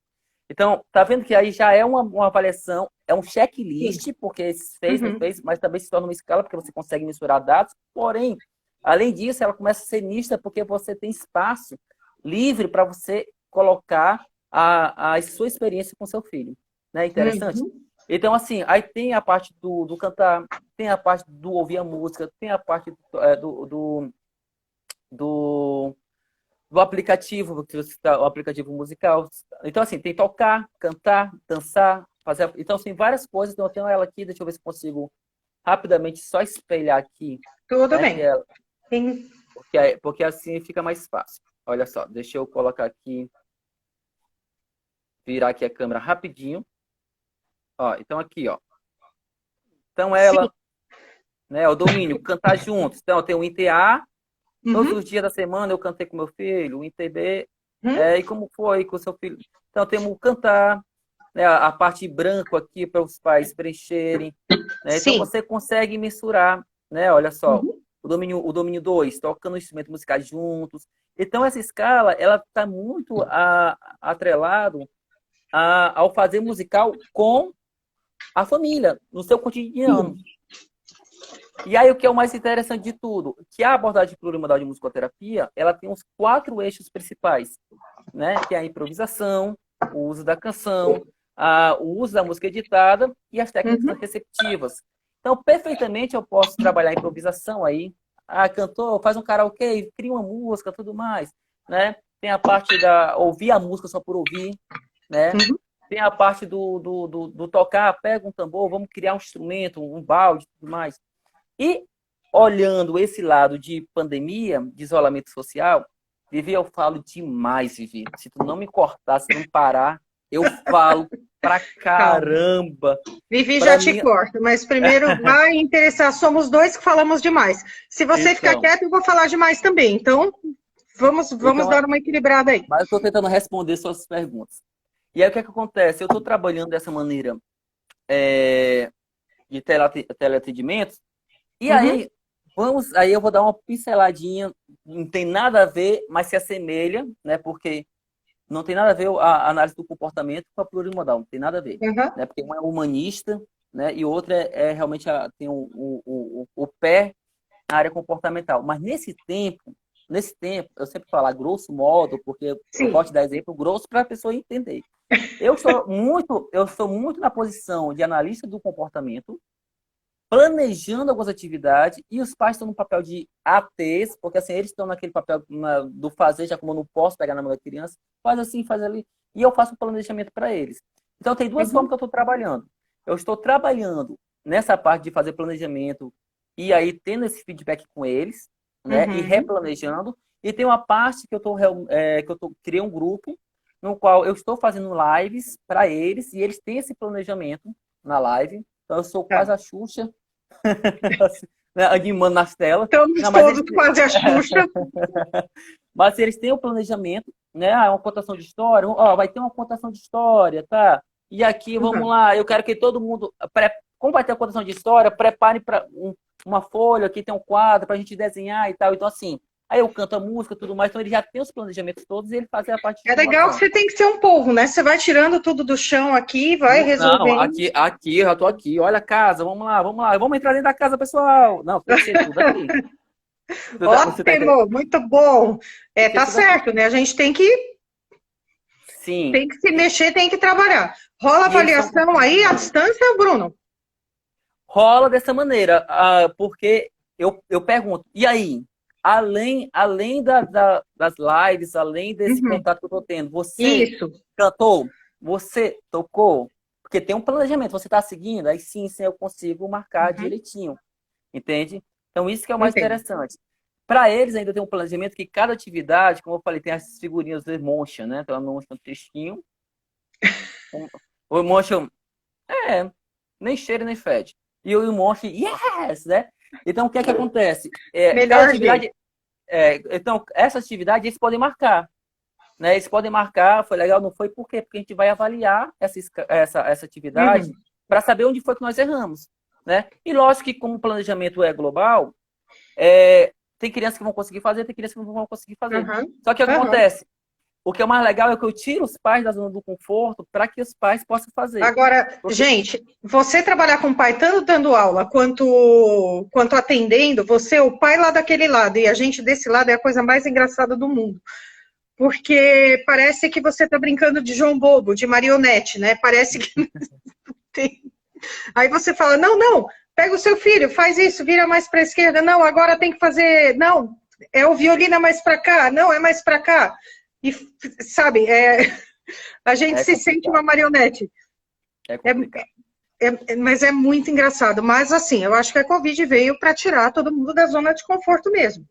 B: Então, tá vendo que aí já é uma avaliação, é um
A: Sim.
B: checklist, porque fez, não
A: Uhum.
B: fez, mas também se torna uma escala, porque você consegue mensurar dados. Porém, além disso, ela começa a ser mista, porque você tem espaço livre para você colocar a sua experiência com seu filho. Né? Interessante?
A: Uhum.
B: Então, assim, aí tem a parte do cantar, tem a parte do ouvir a música, tem a parte do do aplicativo, que você tá, o aplicativo musical. Então, assim, tem tocar, cantar, dançar, fazer. Então, assim, várias coisas. Então, eu tenho ela aqui, deixa eu ver se consigo rapidamente só espelhar aqui,
A: Tudo
B: né? Que
A: bem.
B: é,
A: Tem...
B: porque assim fica mais fácil. Olha só, deixa eu colocar aqui, virar aqui a câmera rapidinho. Ó, então aqui, ó. Então
A: Sim.
B: ela, né, o domínio, cantar juntos. Então, eu tenho o INTA, todos
A: Uhum.
B: os dias da semana eu cantei com meu filho, o INTB,
A: Uhum.
B: e como foi com o seu filho. Então, temos o cantar, né, a parte branco aqui para os pais preencherem. Né? Então,
A: Sim.
B: você consegue mensurar, né? Olha só,
A: Uhum.
B: o domínio 2 tocando instrumentos musicais juntos. Então, essa escala, ela está muito atrelado ao fazer musical com a família, no seu cotidiano.
A: Sim.
B: E aí, o que é o mais interessante de tudo? Que a abordagem plurimodal de musicoterapia, ela tem uns 4 eixos principais, né? Que é a improvisação, o uso da canção, o uso da música editada e as técnicas
A: Uhum.
B: receptivas. Então, perfeitamente eu posso trabalhar a improvisação aí. Cantor, faz um karaokê, cria uma música, tudo mais, né? Tem a parte da ouvir a música só por ouvir, né?
A: Uhum.
B: Tem a parte do tocar, pega um tambor, vamos criar um instrumento, um balde, tudo mais. E olhando esse lado de pandemia, de isolamento social, Vivi, eu falo demais, Vivi. Se tu não me cortar, se não parar, eu falo pra
A: Calma.
B: caramba.
A: Vivi já
B: Pra
A: te
B: mim,
A: corta, mas primeiro vai interessar. Somos dois que falamos demais. Se você ficar
B: então,
A: quieto, eu vou falar demais também. Então, vamos
B: então,
A: dar uma equilibrada aí.
B: mas eu estou tentando responder suas perguntas. E aí o que é que acontece? Eu estou trabalhando dessa maneira de teleatendimento. E
A: Uhum.
B: aí eu vou dar uma pinceladinha, não tem nada a ver, mas se assemelha, né? Porque não tem nada a ver a análise do comportamento com a plurimodal, não tem nada a ver,
A: Uhum.
B: né? Porque um é humanista, né? E outra realmente tem o pé na área comportamental. Mas nesse tempo, eu sempre falo a grosso modo, porque eu
A: Sim.
B: gosto de dar exemplo grosso para a pessoa entender. Eu sou muito na posição de analista do comportamento, planejando algumas atividades e os pais estão no papel de ATs, porque assim, eles estão naquele papel do fazer, já como eu não posso pegar na mão da criança, faz assim, faz ali, e eu faço o planejamento para eles. Então, tem duas formas
A: Uhum.
B: que eu estou trabalhando. Eu estou trabalhando nessa parte de fazer planejamento e aí tendo esse feedback com eles, né, e
A: Uhum.
B: replanejando, E tem uma parte que criei um grupo no qual eu estou fazendo lives para eles, e eles têm esse planejamento na live. Então, eu sou
A: Tá.
B: quase a Xuxa, né, animando nas telas.
A: Estamos
B: Não,
A: todos quase a Xuxa.
B: mas eles têm o planejamento, né? Uma contação de história, ó, vai ter uma contação de história, tá? E aqui, vamos
A: Uhum.
B: lá, eu quero que todo mundo, como vai ter a contação de história, prepare para uma folha, aqui tem um quadro para a gente desenhar e tal. Então, assim, aí eu canto a música e tudo mais, então ele já tem os planejamentos todos e ele faz a parte de
A: É legal que
B: divulgação.
A: você tem que ser um povo, né? Você vai tirando tudo do chão aqui, vai
B: Não,
A: resolvendo.
B: aqui, eu já tô aqui, olha a casa, vamos lá, vamos entrar dentro da casa, pessoal. Não, tem que ser tudo aqui. Você tá entendendo?
A: Ótimo, muito bom.
B: Tem
A: É,
B: que ser
A: tá
B: tudo aqui.
A: certo, né? A gente
B: Sim,
A: tem que se mexer, tem que trabalhar. Rola
B: e eles estão
A: avaliação aí à
B: compreendendo.
A: distância, Bruno?
B: Rola dessa maneira, porque eu pergunto, e aí? Além das lives, além desse
A: Uhum.
B: contato que eu estou tendo, você
A: Isso.
B: cantou? Você tocou? Porque tem um planejamento, você está seguindo? Aí sim, eu consigo marcar
A: Uhum.
B: direitinho, entende? Então, isso que é o mais
A: Entendo.
B: interessante. Para eles ainda tem um planejamento que cada atividade, como eu falei, tem as figurinhas do Emotion, né? Então, o Emotion é um textinho. O Emotion nem cheira nem fede. E o Emotion, yes, né? Então, o que é que acontece? Cada
A: Melhor jeito.
B: atividade... então, essa atividade eles podem marcar. Né? Eles podem marcar, foi legal, não foi? Por quê? Porque a gente vai avaliar essa atividade
A: Uhum.
B: para saber onde foi que nós erramos. Né? E lógico que como o planejamento é global, tem crianças que vão conseguir fazer, tem crianças que não vão conseguir fazer.
A: Uhum.
B: Só que o que
A: Uhum.
B: acontece? O que é mais legal é que eu tiro os pais da zona do conforto para que os pais possam fazer.
A: Agora,
B: Porque
A: gente, você trabalhar com o pai, tanto dando aula quanto atendendo, você é o pai lá daquele lado, e a gente desse lado é a coisa mais engraçada do mundo. Porque parece que você está brincando de João Bobo, de marionete, né? Parece que tem. Aí você fala: não, não, pega o seu filho, faz isso, vira mais para a esquerda. Não, agora tem que fazer. Não, é o violino é mais para cá. Não, é mais para cá. E, sabe, a gente
B: é
A: se sente uma
B: complicado.
A: marionete.
B: É
A: É,
B: complicado.
A: mas é muito engraçado. Mas, assim, eu acho que a Covid veio para tirar todo mundo da zona de conforto mesmo.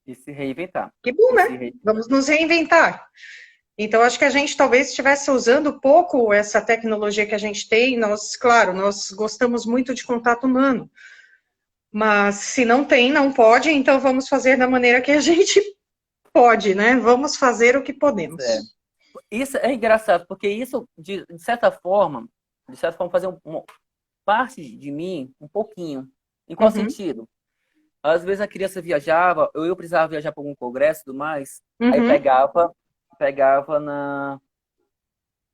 B: E se reinventar.
A: Que bom,
B: E se
A: né?
B: reinventar.
A: Vamos nos reinventar. Então, acho que a gente talvez estivesse usando pouco essa tecnologia que a gente tem. Nós, claro, nós gostamos muito de contato humano, mas se não tem, não pode, então vamos fazer da maneira que a gente pode, né? Vamos fazer o que
B: Pois é.
A: podemos.
B: Isso é engraçado, porque isso, de certa forma, fazia parte de mim um pouquinho. Em qual
A: Uhum,
B: sentido? Às vezes a criança viajava, eu precisava viajar para algum congresso e tudo mais, aí
A: uhum,
B: pegava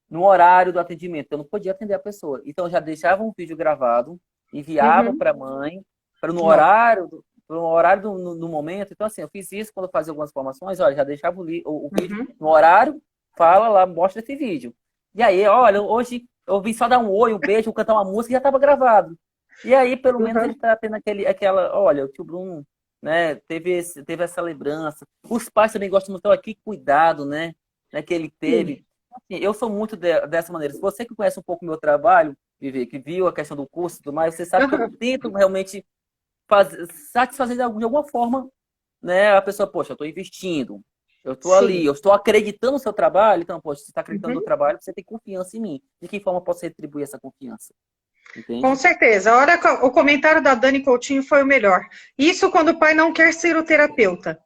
B: no horário do atendimento. Eu não podia atender a pessoa. Então, eu já deixava um vídeo gravado, enviava
A: uhum.
B: para a mãe, para no
A: Bom,
B: horário, no momento. Então, assim, eu fiz isso quando eu fazia algumas formações, olha, já deixava o vídeo
A: uhum,
B: no horário, fala lá, mostra esse vídeo. E aí, olha, hoje eu vim só dar um oi, um beijo, cantar uma música e já estava gravado. E aí, pelo menos, ele
A: uhum.
B: está tendo olha, o tio Bruno, né, teve essa lembrança. Os pais também gostam muito, olha, que cuidado, né, que ele
A: Sim.
B: teve. Assim, eu sou muito dessa maneira. Se você que conhece um pouco o meu trabalho, Vivi, que viu a questão do curso e tudo mais, você sabe que eu
A: Uhum.
B: tento realmente satisfazer de alguma forma, né? A pessoa, poxa, eu estou investindo, eu estou ali,
A: Sim.
B: eu estou acreditando no seu trabalho, então, poxa, você está acreditando no meu
A: Uhum.
B: trabalho, você tem confiança em mim. De que forma eu posso retribuir essa confiança?
A: Com
B: Entende?
A: certeza. Olha, o comentário da Dani Coutinho foi o melhor. Isso quando o pai não quer ser o terapeuta.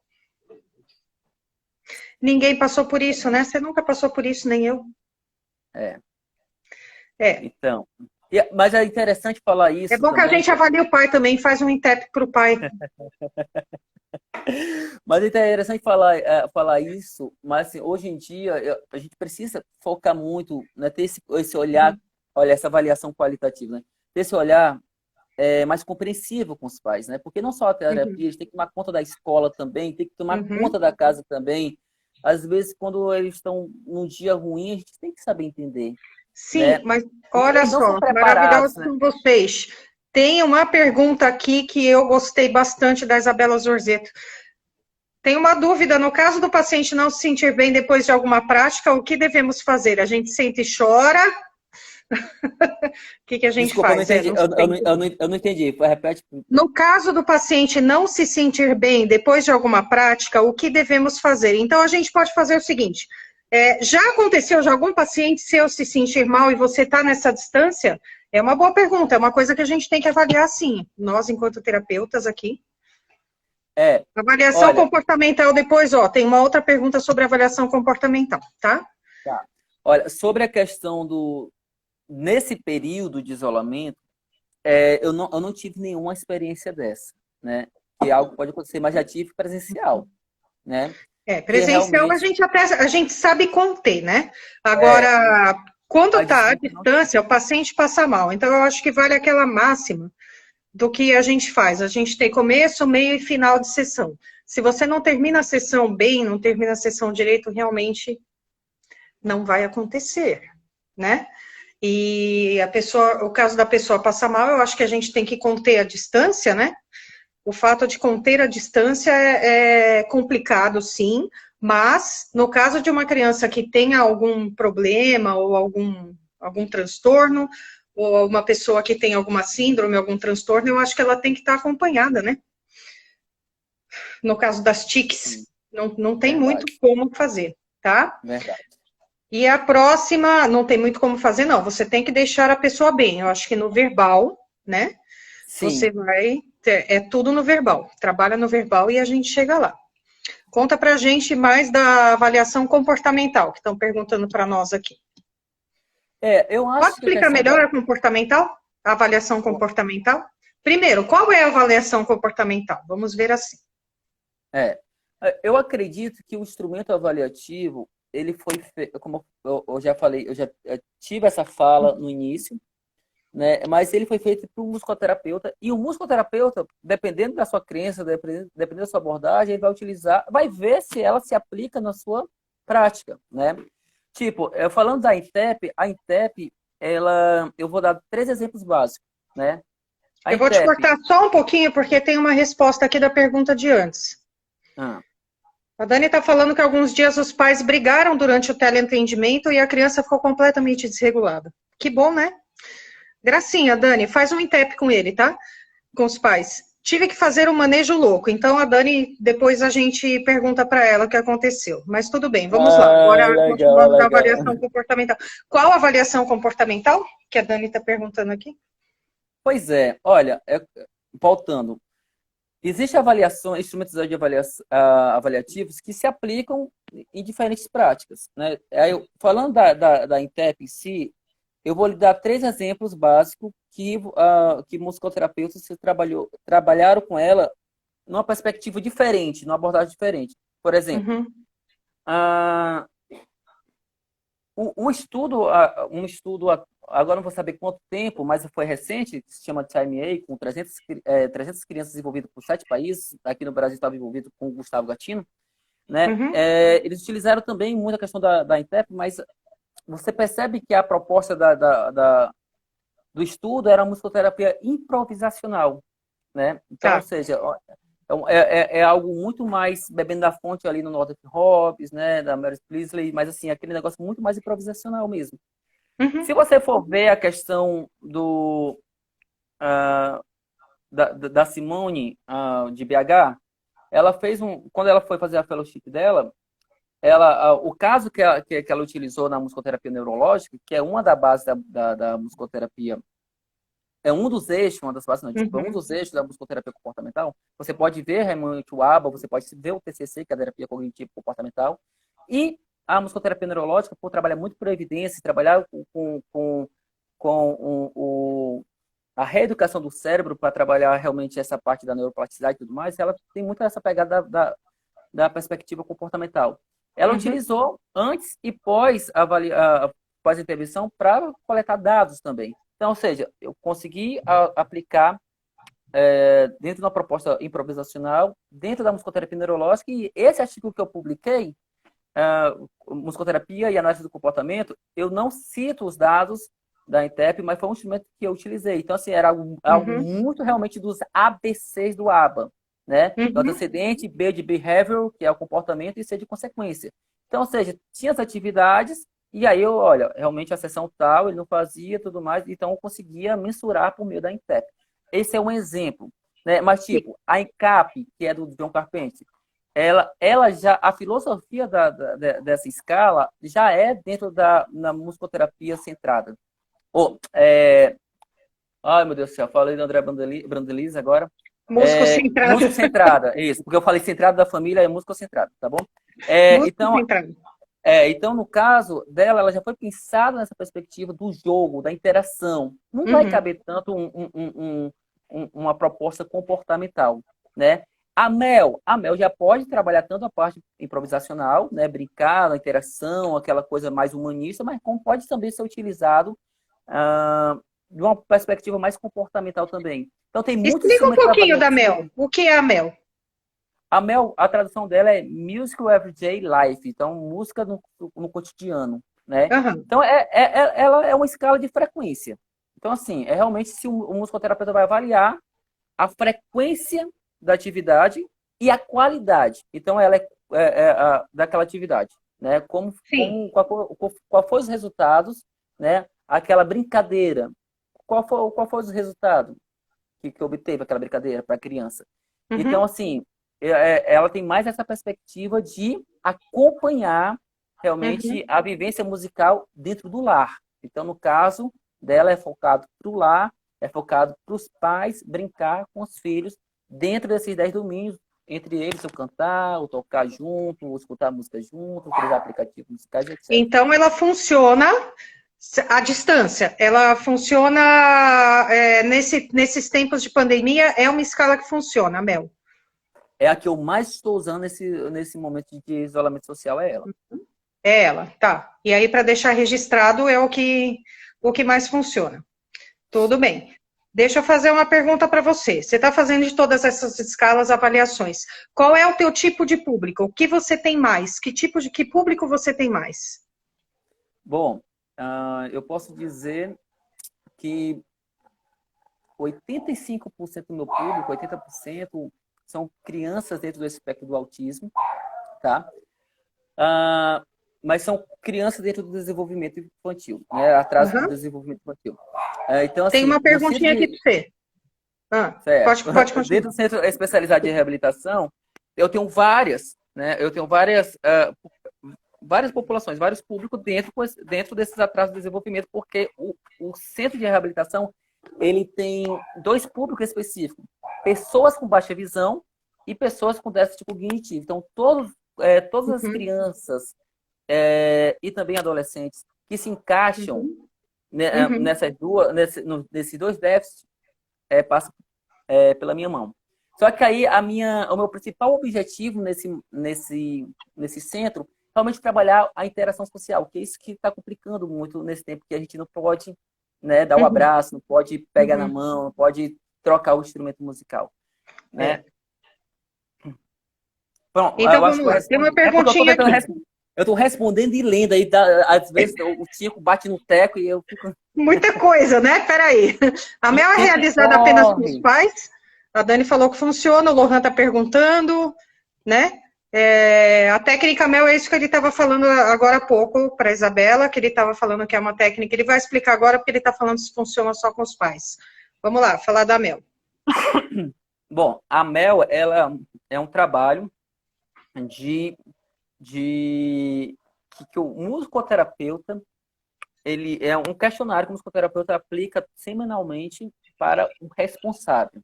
A: Ninguém passou por isso, né? Você nunca passou por isso, nem eu.
B: É.
A: É.
B: Então. Mas é interessante falar
A: É
B: isso
A: bom que a
B: também.
A: gente avalie o pai também, faz um intep para o pai.
B: Mas é interessante falar isso, mas assim, hoje em dia a gente precisa focar muito, né, ter esse olhar, olha, essa avaliação qualitativa, né? Ter esse olhar mais compreensivo com os pais, né? Porque não só a terapia, a
A: Uhum,
B: gente tem que tomar conta da escola também, tem que tomar
A: uhum.
B: conta da casa também. Às vezes, quando eles estão num dia ruim, a gente tem que saber entender,
A: Sim,
B: né?
A: mas
B: E
A: olha
B: eles não são
A: só,
B: preparados,
A: maravilhosos
B: né?
A: com vocês. Tem uma pergunta aqui que eu gostei bastante da Isabela Zorzeto. Tem uma dúvida, no caso do paciente não se sentir bem depois de alguma prática, o que devemos fazer? A gente sente e chora, O que a gente
B: Desculpa, eu não
A: faz?
B: entendi.
A: Não se sente bem.
B: Eu não entendi. Repete.
A: No caso do paciente não se sentir bem depois de alguma prática, o que devemos fazer? Então, a gente pode fazer o seguinte: já aconteceu de algum paciente seu se sentir mal e você está nessa distância? É uma boa pergunta, é uma coisa que a gente tem que avaliar sim. Nós, enquanto terapeutas aqui.
B: É,
A: Avaliação
B: olha,
A: comportamental depois, ó, tem uma outra pergunta sobre avaliação comportamental, tá?
B: tá. Olha, sobre a questão nesse período de isolamento, eu não tive nenhuma experiência dessa, né? Que algo pode acontecer, mas já tive presencial, né? Que
A: Presencial
B: realmente
A: a gente sabe conter, né?
B: é,
A: Agora, quando
B: a
A: está à
B: distância não.
A: distância, o paciente passa mal. Então, eu acho que vale aquela máxima do que a gente faz. A gente tem começo, meio e final de sessão. Se você não termina a sessão bem, não termina a sessão direito, realmente não vai acontecer, né? E o caso da pessoa passar mal, eu acho que a gente tem que conter a distância, né? O fato de conter a distância é complicado, sim, mas no caso de uma criança que tenha algum problema ou algum transtorno, ou uma pessoa que tem alguma síndrome, algum transtorno, eu acho que ela tem que estar acompanhada, né? No caso das
B: Sim,
A: TICs, não tem muito
B: verdade,
A: como fazer, tá?
B: verdade.
A: E a próxima, não tem muito como fazer, não. Você tem que deixar a pessoa bem. Eu acho que no verbal, né? Você
B: Sim.
A: vai. É tudo no verbal. Trabalha no verbal e a gente chega lá. Conta pra gente mais da avaliação comportamental, que estão perguntando para nós aqui.
B: Eu
A: Pode
B: acho que a
A: explicar
B: questão
A: melhor
B: da.
A: a comportamental? A avaliação comportamental? Primeiro, qual é a avaliação comportamental? Vamos ver assim.
B: É, eu acredito que o instrumento avaliativo, ele foi feito, como eu já falei, eu já tive essa fala no início, né? Mas ele foi feito para o musicoterapeuta, e o musicoterapeuta, dependendo da sua crença, dependendo da sua abordagem, ele vai utilizar, vai ver se ela se aplica na sua prática, né? Tipo, falando da INTEP, a INTEP, eu vou dar 3 exemplos básicos, né? A
A: Eu vou te
B: INTEP,
A: cortar só um pouquinho, porque tem uma resposta aqui da pergunta de antes.
B: ah,
A: A Dani está falando que alguns dias os pais brigaram durante o teleatendimento e a criança ficou completamente desregulada. Que bom, né? Gracinha, Dani, faz um INTEP com ele, tá? Com os pais. Tive que fazer um manejo louco, então a Dani, depois a gente pergunta para ela o que aconteceu. Mas tudo bem, vamos lá. Agora,
B: legal,
A: continuando da
B: legal.
A: avaliação comportamental. Qual avaliação comportamental que a Dani está perguntando aqui?
B: Pois é, olha, voltando, existem instrumentos de avaliativos que se aplicam em diferentes práticas, né? Falando da INTEP em si, eu vou lhe dar 3 exemplos básicos que musicoterapeutas trabalharam com ela numa perspectiva diferente, numa abordagem diferente. Por exemplo,
A: Uhum,
B: ah, agora não vou saber quanto tempo, mas foi recente, que se chama Time A, com 300 crianças envolvidas por 7 países. Aqui no Brasil estava envolvido com o Gustavo Gattino, né?
A: uhum.
B: Eles utilizaram também muita questão da INTEP, mas você percebe que a proposta do estudo era uma musicoterapia improvisacional, né? Então, ou
A: Tá.
B: seja, é algo muito mais bebendo da fonte ali no Northrop Hobbes, né, da Mary Priestley, mas assim, aquele negócio muito mais improvisacional mesmo. Se
A: Uhum,
B: você for ver a questão ah, da Simone de BH, ela fez quando ela foi fazer a fellowship dela, o caso que ela utilizou na musicoterapia neurológica, que é uma da base da musicoterapia, é um dos eixos, uma das bases, não, desculpa, é um
A: uhum,
B: dos eixos da musicoterapia comportamental. Você pode ver realmente o ABA, você pode ver o TCC, que é a terapia cognitivo comportamental, e a musicoterapia neurológica, por trabalhar muito por evidência, trabalhar com a reeducação do cérebro para trabalhar realmente essa parte da neuroplasticidade e tudo mais, ela tem muito essa pegada da perspectiva comportamental. Ela
A: uhum.
B: utilizou antes e pós a intervenção para coletar dados também. Então, ou seja, eu consegui aplicar dentro de uma proposta improvisacional, dentro da musicoterapia neurológica, e esse artigo que eu publiquei, musicoterapia e análise do comportamento, eu não cito os dados da INTEP, mas foi um instrumento que eu utilizei. Então, assim, era algo
A: Uhum,
B: muito realmente dos ABCs do ABA, né? Do
A: uhum,
B: antecedente, B de behavior, que é o comportamento, e C de consequência. Então, ou seja, tinha as atividades, E aí eu, olha, realmente a sessão tal, ele não fazia tudo mais, então eu conseguia mensurar por meio da INTEP. Esse é um exemplo, né? Mas tipo, a ENCAP, que é do John Carpenter, ela já, a filosofia dessa escala já é dentro na musicoterapia centrada. Oh, ai, meu Deus do céu, falei do André Brandeliz agora.
A: Músico centrado.
B: Música centrada, isso, porque eu falei centrado da família, é música centrada, tá bom?
A: Músico
B: Então,
A: centrado.
B: então, no caso dela, ela já foi pensada nessa perspectiva do jogo, da interação. Não vai
A: Uhum.
B: caber tanto uma proposta comportamental, né? A Mel já pode trabalhar tanto a parte improvisacional, né? Brincar, a interação, aquela coisa mais humanista, mas como pode também ser utilizado de uma perspectiva mais comportamental também. Então, tem muitos
A: Explica um
B: instrumentos
A: pouquinho da
B: avaliativos.
A: Mel. O que é a Mel?
B: A Mel, a tradução dela é Musical Everyday Life, então música no cotidiano, né?
A: Aham.
B: Então ela é uma escala de frequência. Então assim, é realmente se o musicoterapeuta vai avaliar a frequência da atividade e a qualidade. Então ela daquela atividade, né?
A: Sim.
B: Qual foi os resultados, né? Aquela brincadeira. Qual foi os resultados que obteve aquela brincadeira para a criança? Então,
A: Uhum.
B: assim, ela tem mais essa perspectiva de acompanhar realmente
A: Uhum.
B: a vivência musical dentro do lar. Então, no caso dela, é focado para o lar, é focado para os pais brincar com os filhos dentro desses 10 domínios, entre eles o cantar, o tocar junto, o escutar música junto, utilizar aplicativos musicais, etc.
A: Então, ela funciona à distância. Ela funciona nesses tempos de pandemia. É uma escala que funciona, Mel.
B: É a que eu mais estou usando nesse momento de isolamento social, é ela.
A: É ela, tá. E aí, para deixar registrado, é o que mais funciona. Tudo bem. Deixa eu fazer uma pergunta para você. Você está fazendo de todas essas escalas avaliações. Qual é o teu tipo de público? O que você tem mais? Que público você tem mais?
B: Bom, eu posso dizer que 85% do meu público, 80% são crianças dentro do espectro do autismo, tá? Mas são crianças dentro do desenvolvimento infantil, né? Atraso do
A: Uhum.
B: desenvolvimento infantil. Então,
A: Tem
B: assim,
A: uma
B: no centro
A: perguntinha aqui
B: de...
A: para você. Ah,
B: Certo.
A: pode
B: Dentro
A: continuar.
B: do centro especializado de reabilitação, eu tenho várias, né? Eu tenho várias populações, vários públicos dentro desses atrasos de desenvolvimento, porque o centro de reabilitação ele tem dois públicos específicos: pessoas com baixa visão e pessoas com déficit cognitivo. Então, todas as
A: Uhum,
B: crianças e também adolescentes que se encaixam
A: uhum,
B: né,
A: uhum.
B: nesses dois déficits passam pela minha mão. Só que aí o meu principal objetivo nesse centro é realmente trabalhar a interação social, que é isso que está complicando muito nesse tempo, que a gente não pode, né, dar o
A: Uhum,
B: abraço, não pode pegar na
A: uhum.
B: mão, não pode trocar o instrumento musical, né?
A: É.
B: Bom,
A: Então
B: eu acho
A: vamos
B: que eu
A: lá. Tem uma
B: respondi. É porque eu estou
A: perguntinha
B: tentando
A: aqui.
B: responder. Eu estou respondendo e lendo aí, às vezes o Tico bate no teco e eu fico.
A: Muita coisa, né? Peraí. A
B: E o
A: Mel é
B: tempo
A: realizada apenas com os
B: corre.
A: pais. A Dani falou que funciona, o Lohan está perguntando, né? A técnica Mel é isso que ele estava falando agora há pouco para a Isabela, que ele estava falando que é uma técnica. Ele vai explicar agora porque ele está falando se funciona só com os pais. Vamos lá, falar da Mel.
B: Bom, a Mel, ela é um trabalho de, que o musicoterapeuta, ele é um questionário que o musicoterapeuta aplica semanalmente para o responsável.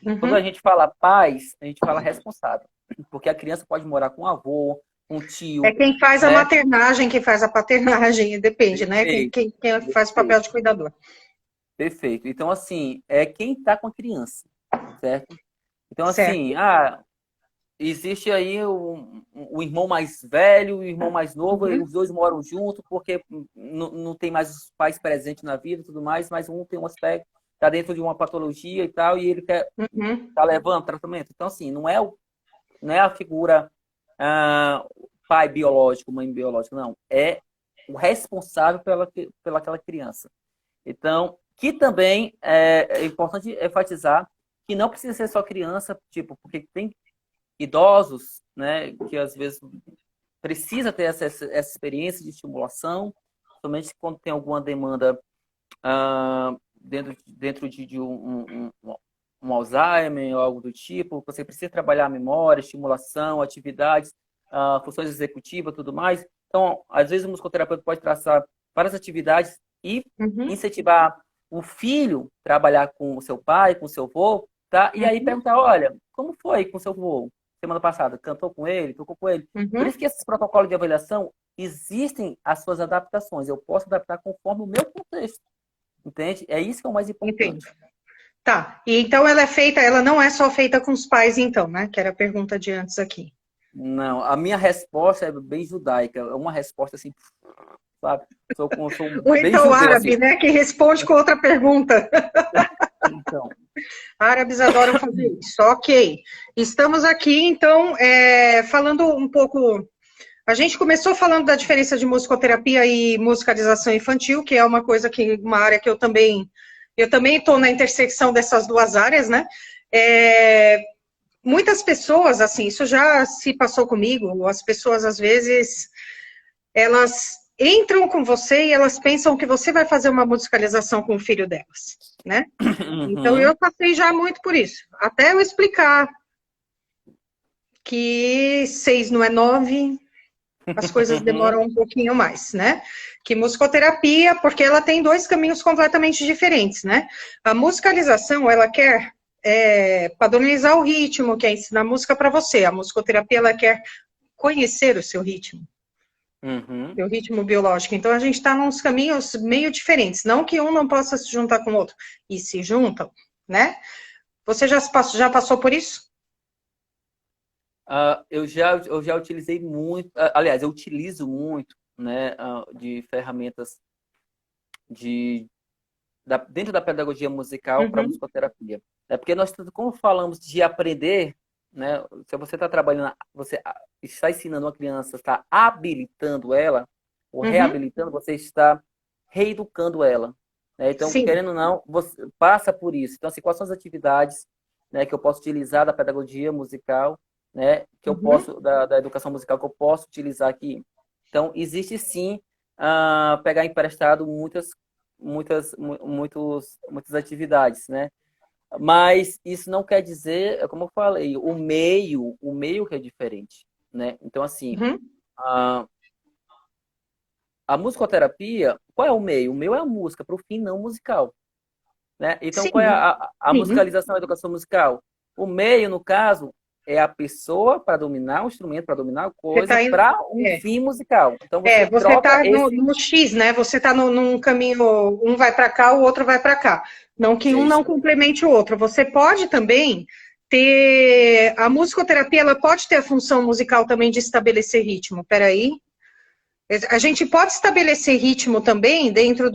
B: Quando a
A: Uhum.
B: gente fala pais, a gente fala responsável, porque a criança pode morar com o avô, com o
A: É
B: tio,
A: quem faz a
B: né?
A: maternagem, quem faz a paternagem, depende, né? Quem,
B: Perfeito,
A: quem, quem faz o papel
B: perfeito,
A: de cuidador.
B: perfeito. Então, assim, é quem está com a criança, certo? Então, assim,
A: Certo.
B: existe aí o irmão mais velho, o irmão mais novo, e
A: Uhum.
B: os dois moram junto porque não tem mais os pais presentes na vida e tudo mais, mas um tem um aspecto, está dentro de uma patologia e tal, e ele quer
A: Uhum.
B: tá levando tratamento. Então, assim, não é a figura pai biológico, mãe biológica, não. É o responsável pela aquela criança. Então, que também é importante enfatizar que não precisa ser só criança, tipo, porque tem idosos, né, que às vezes precisa ter essa experiência de estimulação, somente quando tem alguma demanda dentro de um Alzheimer ou algo do tipo, você precisa trabalhar a memória, estimulação, atividades, funções executivas, tudo mais. Então, às vezes o musicoterapeuta pode traçar várias atividades e incentivar o filho a trabalhar com o seu pai, com o seu avô, tá? E aí perguntar, olha, como foi com o seu avô semana passada? Cantou com ele? Tocou com ele? Por isso que esses protocolos de avaliação existem as suas adaptações. Eu posso adaptar conforme o meu contexto. Entende? É isso que é o mais importante.
A: Entendo. Tá. E então ela não é só feita com os pais, então, né? Que era a pergunta de antes aqui.
B: Não, a minha resposta é bem judaica. É uma resposta assim, sabe? Sou
A: Ou
B: bem
A: então
B: judeu,
A: árabe,
B: assim.
A: né? Que responde com outra pergunta.
B: Então.
A: Árabes adoram fazer isso. Ok. Estamos aqui, então, falando um pouco. A gente começou falando da diferença de musicoterapia e musicalização infantil, que é uma área que eu também estou na intersecção dessas duas áreas, né? Muitas pessoas, assim, isso já se passou comigo, as pessoas, às vezes, elas entram com você e elas pensam que você vai fazer uma musicalização com o filho delas, né? Então, eu passei já muito por isso. Até eu explicar que 6 não é 9, as coisas demoram um pouquinho mais, né? Que musicoterapia, porque ela tem dois caminhos completamente diferentes, né? A musicalização, ela quer padronizar o ritmo, quer ensinar música para você. A musicoterapia, ela quer conhecer o seu ritmo. Seu ritmo biológico. Então, a gente está nos caminhos meio diferentes. Não que um não possa se juntar com o outro. E se juntam, né? Você já passou por isso?
B: Eu já utilizei muito, aliás, eu utilizo muito, né, de ferramentas dentro da pedagogia musical para musicoterapia. É porque nós, como falamos de aprender, né, se você está trabalhando, você está ensinando uma criança, está habilitando ela, ou reabilitando, você está reeducando ela. Né? Então,
A: Sim.
B: querendo ou não, você passa por isso. Então, assim, quais são as atividades, né, que eu posso utilizar da pedagogia musical, né, que eu posso, da educação musical que eu posso utilizar aqui? Então, existe sim pegar emprestado muitas atividades, né? Mas isso não quer dizer, como eu falei, o meio que é diferente, né? Então, assim, a musicoterapia, qual é o meio? O meio é a música, para o fim não musical, né? Então,
A: Sim.
B: qual é a musicalização, a educação musical? O meio, no caso, é a pessoa para dominar o instrumento, para dominar a coisa, para um fim musical. Então, você
A: está no X, né? Você está num caminho, um vai para cá, o outro vai para cá. Não que um não complemente o outro. Você pode também ter... A musicoterapia, ela pode ter a função musical também de estabelecer ritmo. Peraí. A gente pode estabelecer ritmo também dentro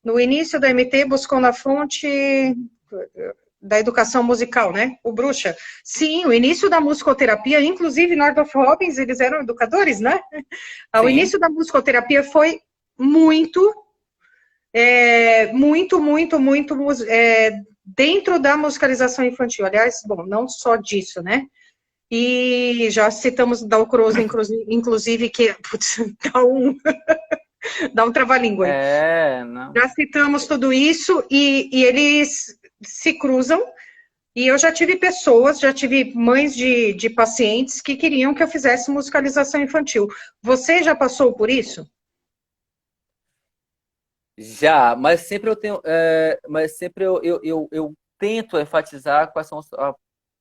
A: no início da MT, buscou na fonte da educação musical, né? O Bruxa. Sim, o início da musicoterapia, inclusive Northrop Robbins, eles eram educadores, né? O início da musicoterapia foi muito dentro da musicalização infantil. Aliás, bom, não só disso, né? E já citamos Dalcroze, inclusive, que putz, dá um trava-língua. Já citamos tudo isso e eles se cruzam. E eu já tive mães de pacientes que queriam que eu fizesse musicalização infantil. Você já passou por isso?
B: Já, mas sempre eu tento enfatizar quais são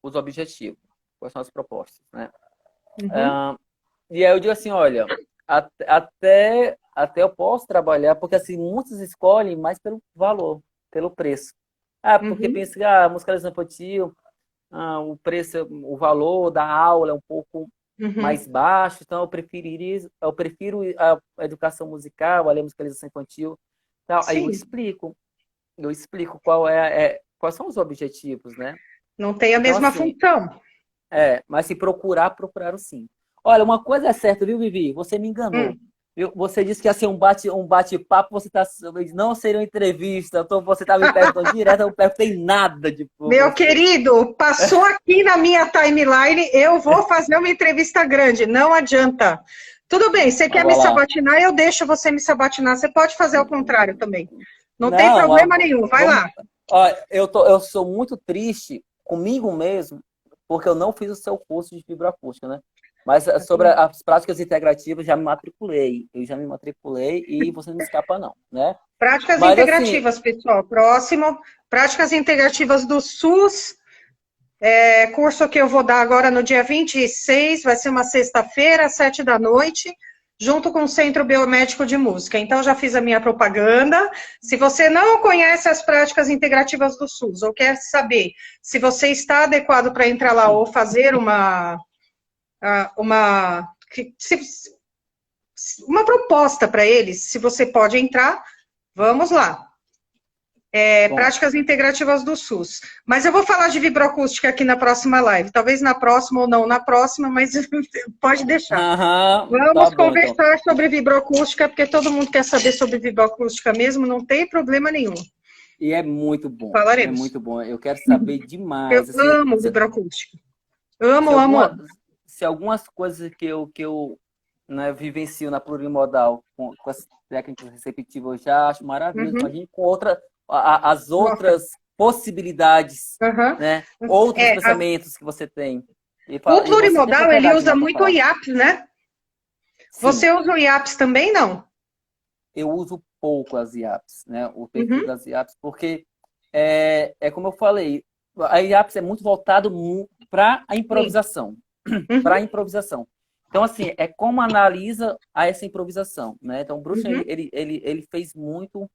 B: os objetivos, quais são as propostas, né? E aí eu digo assim, olha, até eu posso trabalhar, porque assim, muitos escolhem mais pelo valor, pelo preço. Porque pensa, musicalização infantil, o preço, o valor da aula é um pouco mais baixo, então eu prefiro a educação musical, a musicalização infantil. Tal. Aí eu explico quais são os objetivos, né?
A: Não tem a mesma função.
B: Mas se procuraram sim. Olha, uma coisa é certa, viu, Vivi? Você me enganou. Você disse que ia ser um bate-papo, não seria uma entrevista, então você está me perguntando direto, eu não perguntei nada de
A: Meu querido, passou aqui na minha timeline, eu vou fazer uma entrevista grande, não adianta. Tudo bem, você
B: Mas
A: quer
B: vai
A: me
B: lá.
A: sabatinar, eu deixo você me sabatinar. Você pode fazer ao contrário também. Não tem
B: Não,
A: problema nenhum, vai
B: vamos.
A: lá.
B: Ó, eu sou muito triste comigo mesmo, porque eu não fiz o seu curso de vibroacústica, né? Mas sobre as práticas integrativas, já me matriculei. Eu já me matriculei e você não me escapa, não, né?
A: Práticas
B: Mas assim,
A: integrativas, pessoal. Próximo, práticas integrativas do SUS. Curso que eu vou dar agora no dia 26, vai ser uma sexta-feira, às 7 da noite, junto com o Centro Biomédico de Música. Então, já fiz a minha propaganda. Se você não conhece as práticas integrativas do SUS, ou quer saber se você está adequado para entrar lá ou fazer uma, uma proposta para eles, se você pode entrar, vamos lá.
B: bom.
A: Práticas integrativas do SUS. Mas eu vou falar de vibroacústica aqui na próxima live. Talvez na próxima ou não na próxima, mas pode deixar.
B: Aham, tá
A: Vamos
B: bom, então.
A: conversar sobre vibroacústica, porque todo mundo quer saber sobre vibroacústica mesmo, não tem problema nenhum.
B: E é muito bom. É
A: Falaremos.
B: muito bom. Eu quero saber
A: Eu
B: demais. Assim,
A: amo vibroacústica.
B: se,
A: Amo, amo,
B: alguma,
A: amo.
B: se algumas coisas que eu né, vivencio na plurimodal com as técnicas receptivas, eu já acho maravilhoso.
A: Uhum.
B: Imagine com as
A: Nossa.
B: outras possibilidades,
A: Uhum.
B: né? Outros
A: É,
B: pensamentos que você tem.
A: o
B: E você tem
A: plurimodal, ele
B: propriedade
A: usa
B: demais para
A: muito o
B: falar.
A: IAPS, né?
B: Sim,
A: Você usa o IAPS também, não?
B: eu uso pouco as IAPs, né? O perfil
A: Uhum.
B: das IAPs, porque é como eu falei, a IAPs é muito voltado para a
A: Sim.
B: improvisação. Para a
A: Uhum.
B: improvisação. Então, assim, é como analisa essa improvisação, né? Então, o Bruce,
A: Uhum.
B: ele fez muito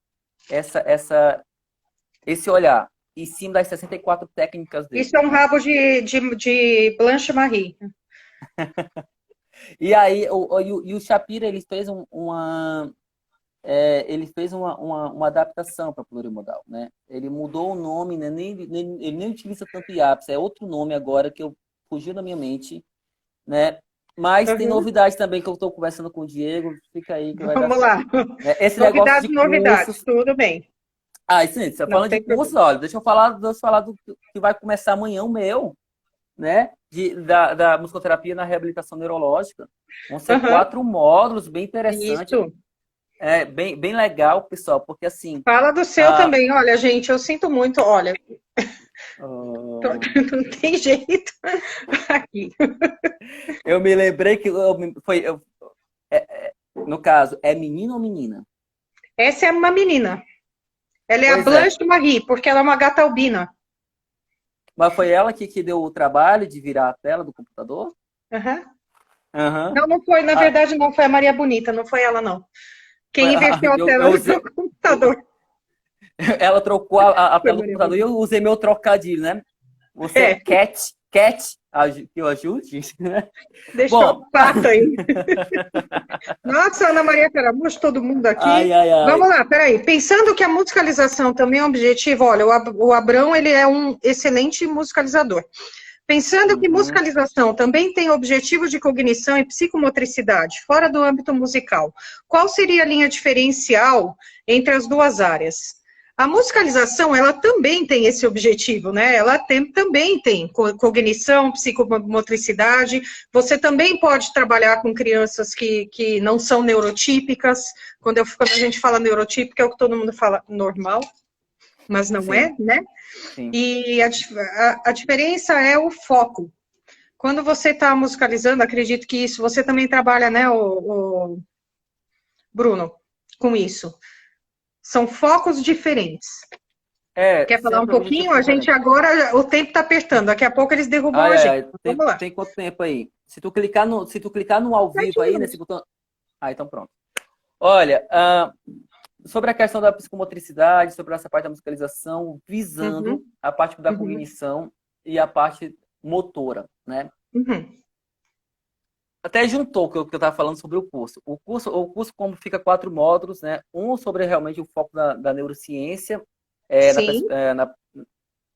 B: esse olhar em cima das 64 técnicas dele,
A: Isso é um
B: né?
A: rabo de Blanche Marie.
B: E aí, o Shapira, ele fez ele fez uma adaptação para plurimodal, né? Ele mudou o nome, né? Ele nem utiliza tanto IAPS, é outro nome agora que eu fugiu da minha mente, né? Mas tem
A: Uhum.
B: novidades também que eu estou conversando com o Diego, fica aí que vai dar
A: Vamos
B: certo.
A: lá.
B: Né? Esse negócio de
A: Novidades, novidades.
B: cursos.
A: Tudo bem.
B: Ah, isso aí, você tá
A: Não
B: falando de
A: tem
B: cursos,
A: problema.
B: olha, deixa eu falar do que vai começar amanhã, o meu, né? Da musicoterapia na reabilitação neurológica. Vão ser
A: Uhum.
B: 4 módulos, bem interessante,
A: Isso.
B: bem legal, pessoal, porque assim.
A: Fala do seu
B: A,
A: também. Olha, gente, eu sinto muito. Olha,
B: ah,
A: não tem jeito aqui.
B: eu me lembrei que no caso, é menino ou menina?
A: Essa é uma menina. Ela é a
B: Pois é.
A: Blanche Marie, porque ela é uma gata albina.
B: Mas foi ela que deu o trabalho de virar a tela do computador?
A: Uhum.
B: Aham.
A: Não, não foi. Na
B: Ah,
A: verdade, não foi a Maria Bonita. Não foi ela, não.
B: foi,
A: Quem inverteu a
B: eu
A: tela foi
B: usei,
A: o computador.
B: ela trocou a
A: Foi
B: tela do
A: Maria
B: computador e
A: Bonita.
B: eu usei meu trocadilho, né? Você é
A: É,
B: cat, que eu ajude, né?
A: deixou a
B: Bom,
A: pata aí. Nossa, Ana Maria Caramujo, todo mundo aqui.
B: ai, ai, ai.
A: Vamos lá, peraí. Pensando que a musicalização também é um objetivo, olha, o Abrão, ele é um excelente musicalizador. Pensando que
B: Uhum.
A: musicalização também tem objetivo de cognição e psicomotricidade, fora do âmbito musical, qual seria a linha diferencial entre as duas áreas? A musicalização, ela também tem esse objetivo, né? Ela também tem cognição, psicomotricidade. Você também pode trabalhar com crianças que não são neurotípicas. Quando a gente fala neurotípica, é o que todo mundo fala normal, mas não é,
B: Sim,
A: né?
B: sim.
A: E a diferença é o foco. Quando você está musicalizando, acredito que isso, você também trabalha, né, o Bruno, com isso. São focos diferentes. Quer falar um
B: Sempre
A: pouquinho?
B: objetivos
A: A gente
B: diferentes.
A: agora, o tempo está apertando, daqui a pouco eles derrubam
B: Ai,
A: a
B: ai,
A: gente.
B: ai.
A: Vamos lá.
B: Tem quanto tempo aí? Se tu clicar no ao
A: 7
B: vivo aí, nesse
A: minutos.
B: botão. Ah, então pronto. Olha, sobre a questão da psicomotricidade, sobre essa parte da musicalização, visando
A: Uhum,
B: a parte da
A: uhum,
B: cognição e a parte motora, né?
A: uhum.
B: Até juntou o que eu estava falando sobre o curso. O curso, como fica 4 módulos, né? Um sobre realmente o foco da neurociência, é, na,
A: Sim.
B: na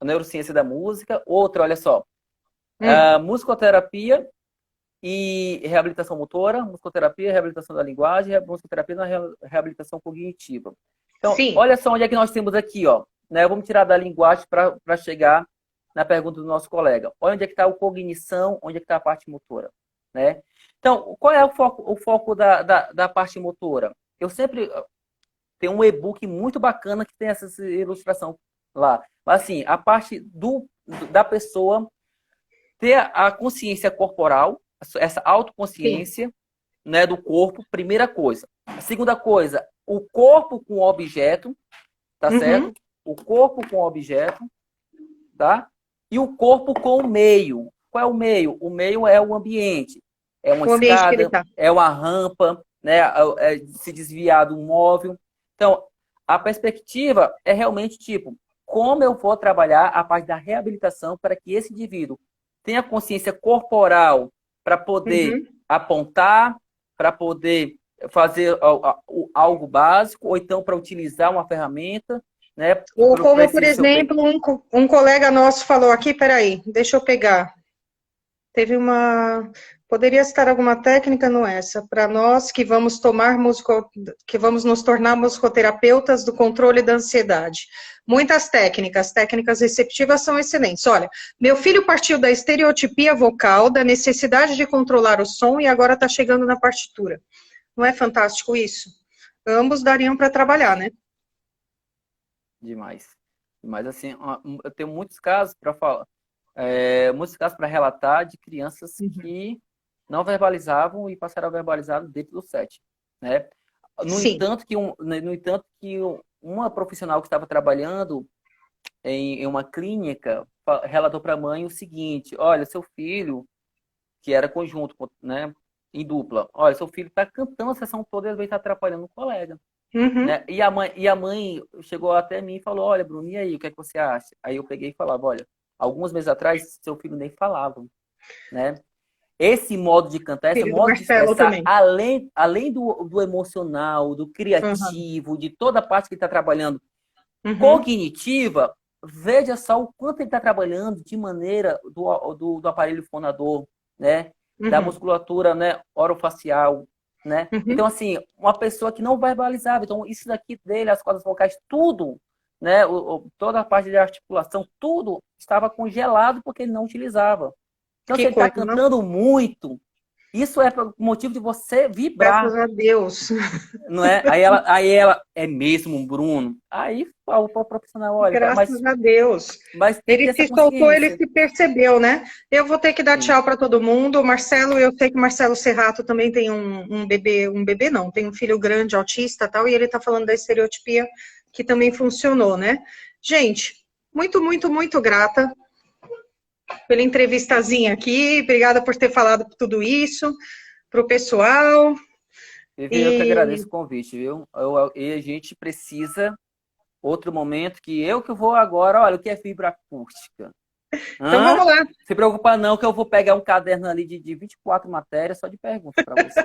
B: neurociência da música. Outro, olha só,
A: Hum.
B: musicoterapia e reabilitação motora, musicoterapia, reabilitação da linguagem, musicoterapia na reabilitação cognitiva. Então,
A: Sim.
B: olha só onde é que nós temos aqui, ó. Né? Vamos tirar da linguagem para chegar na pergunta do nosso colega. Olha onde é que está o cognição, onde é que está a parte motora, né? Então, qual é o foco da parte motora? Eu sempre tenho um e-book muito bacana que tem essa ilustração lá. Mas, assim, a parte da pessoa ter a consciência corporal, essa
A: Sim.
B: autoconsciência, né, do corpo, primeira coisa. A segunda coisa, o corpo com o objeto, tá certo?
A: Uhum.
B: O corpo com o objeto, tá? E o corpo com o meio. Qual é o meio? O meio é o ambiente. É uma
A: O ambiente que ele
B: escada,
A: está.
B: é uma rampa, né? É se desviar do móvel. Então, a perspectiva é realmente tipo, como eu vou trabalhar a parte da reabilitação para que esse indivíduo tenha consciência corporal para poder
A: Uhum.
B: apontar, para poder fazer algo básico, ou então para utilizar uma ferramenta, né,
A: Ou
B: para
A: como, por
B: esse seu
A: exemplo, um colega nosso falou aqui, peraí, deixa eu pegar. Teve uma. Poderia estar alguma técnica, não é essa? Para nós que vamos nos tornar musicoterapeutas do controle da ansiedade. Muitas técnicas, técnicas receptivas são excelentes. Olha, meu filho partiu da estereotipia vocal, da necessidade de controlar o som e agora está chegando na partitura. Não é fantástico isso? Ambos dariam para trabalhar, né?
B: demais. Mas assim, eu tenho muitos casos para falar, muitos casos para relatar de crianças
A: Uhum.
B: que não verbalizavam e passaram a verbalizar dentro do set, né?
A: Sim.
B: No entanto que uma profissional que estava trabalhando em uma clínica relatou para a mãe o seguinte: olha, seu filho, que era conjunto, né, em dupla, olha, seu filho está cantando a sessão toda e ele vai estar atrapalhando o colega.
A: Uhum.
B: Né? E a mãe chegou até mim e falou: olha, Bruno, e aí, o que é que você acha? Aí eu peguei e falava: olha, alguns meses atrás, seu filho nem falava, né? Esse modo de cantar, esse
A: Filho do
B: modo de
A: Marcelo
B: expressar,
A: também.
B: além do emocional, do
A: Uhum.
B: criativo, de toda a parte que ele está trabalhando
A: Uhum.
B: cognitiva, veja só o quanto ele está trabalhando de maneira do aparelho fonador, né? Da
A: Uhum.
B: musculatura, né? Orofacial, né? Então,
A: Uhum.
B: assim, uma pessoa que não verbalizava, então isso daqui dele, as cordas vocais, tudo, né? Toda a parte de articulação, tudo estava congelado porque ele não utilizava. Então, se
A: Que
B: ele está
A: coisa, não?
B: cantando muito, isso é motivo de você
A: Graças
B: vibrar,
A: a Deus.
B: não é? Aí ela é mesmo, Bruno. Aí o profissional olha, e fala,
A: Graças a Deus.
B: mas tem que
A: Ele
B: ter essa
A: se soltou, ele
B: consciência.
A: se percebeu, né? Eu vou ter que dar
B: Sim.
A: tchau para todo mundo. O Marcelo, eu sei que o Marcelo Serrato também tem um bebê não, tem um filho grande, autista e tal, e ele está falando da estereotipia que também funcionou, né? Gente, muito, muito, muito grata pela entrevistazinha aqui. Obrigada por ter falado tudo isso para o pessoal.
B: Vivi, eu que
A: E
B: agradeço o convite, viu? E a gente precisa, outro momento, que eu vou agora, olha, o que é fibra acústica?
A: então
B: Hã?
A: vamos lá.
B: Se preocupa não, que eu vou pegar um caderno ali de 24 matérias só de perguntas para você.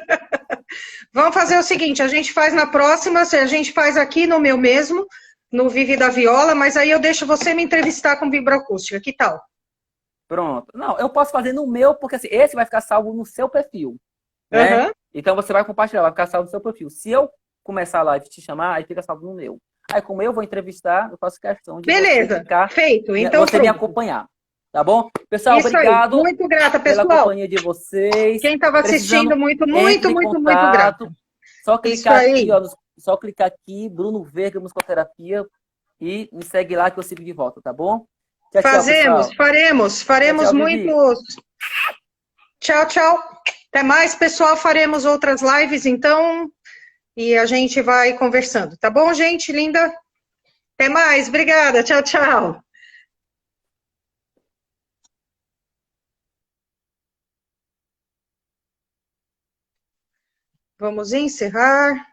A: Vamos fazer o seguinte, a gente faz na próxima, a gente faz aqui no meu mesmo, no Vive da Viola, mas aí eu deixo você me entrevistar com vibroacústica, que tal?
B: Pronto. Não, eu posso fazer no meu, porque assim, esse vai ficar salvo no seu perfil, né?
A: Aham.
B: Então você vai compartilhar, vai ficar salvo no seu perfil. Se eu começar a live e te chamar, aí fica salvo no meu. Aí, como eu vou entrevistar, eu faço questão de você
A: Beleza,
B: ficar,
A: feito.
B: né,
A: Então
B: você me
A: pronto.
B: acompanhar. Tá bom? Pessoal,
A: Isso aí.
B: obrigado
A: Muito grata,
B: pela
A: pessoal.
B: companhia de vocês.
A: Quem estava assistindo,
B: Precisando,
A: muito, muito,
B: entre em
A: muito, muito grata.
B: contato. Só
A: Isso
B: clicar aqui,
A: aí.
B: ó. Só clicar aqui, Bruno Veiga Musicoterapia, e me segue lá que eu sigo de volta, tá bom? Tchau, tchau,
A: Fazemos,
B: pessoal.
A: faremos,
B: Tchau,
A: faremos
B: tchau, Vivi.
A: muitos. Tchau, tchau. Até mais, pessoal. Faremos outras lives, então, e a gente vai conversando. Tá bom, gente linda? Até mais. Obrigada. Tchau, tchau. Vamos encerrar.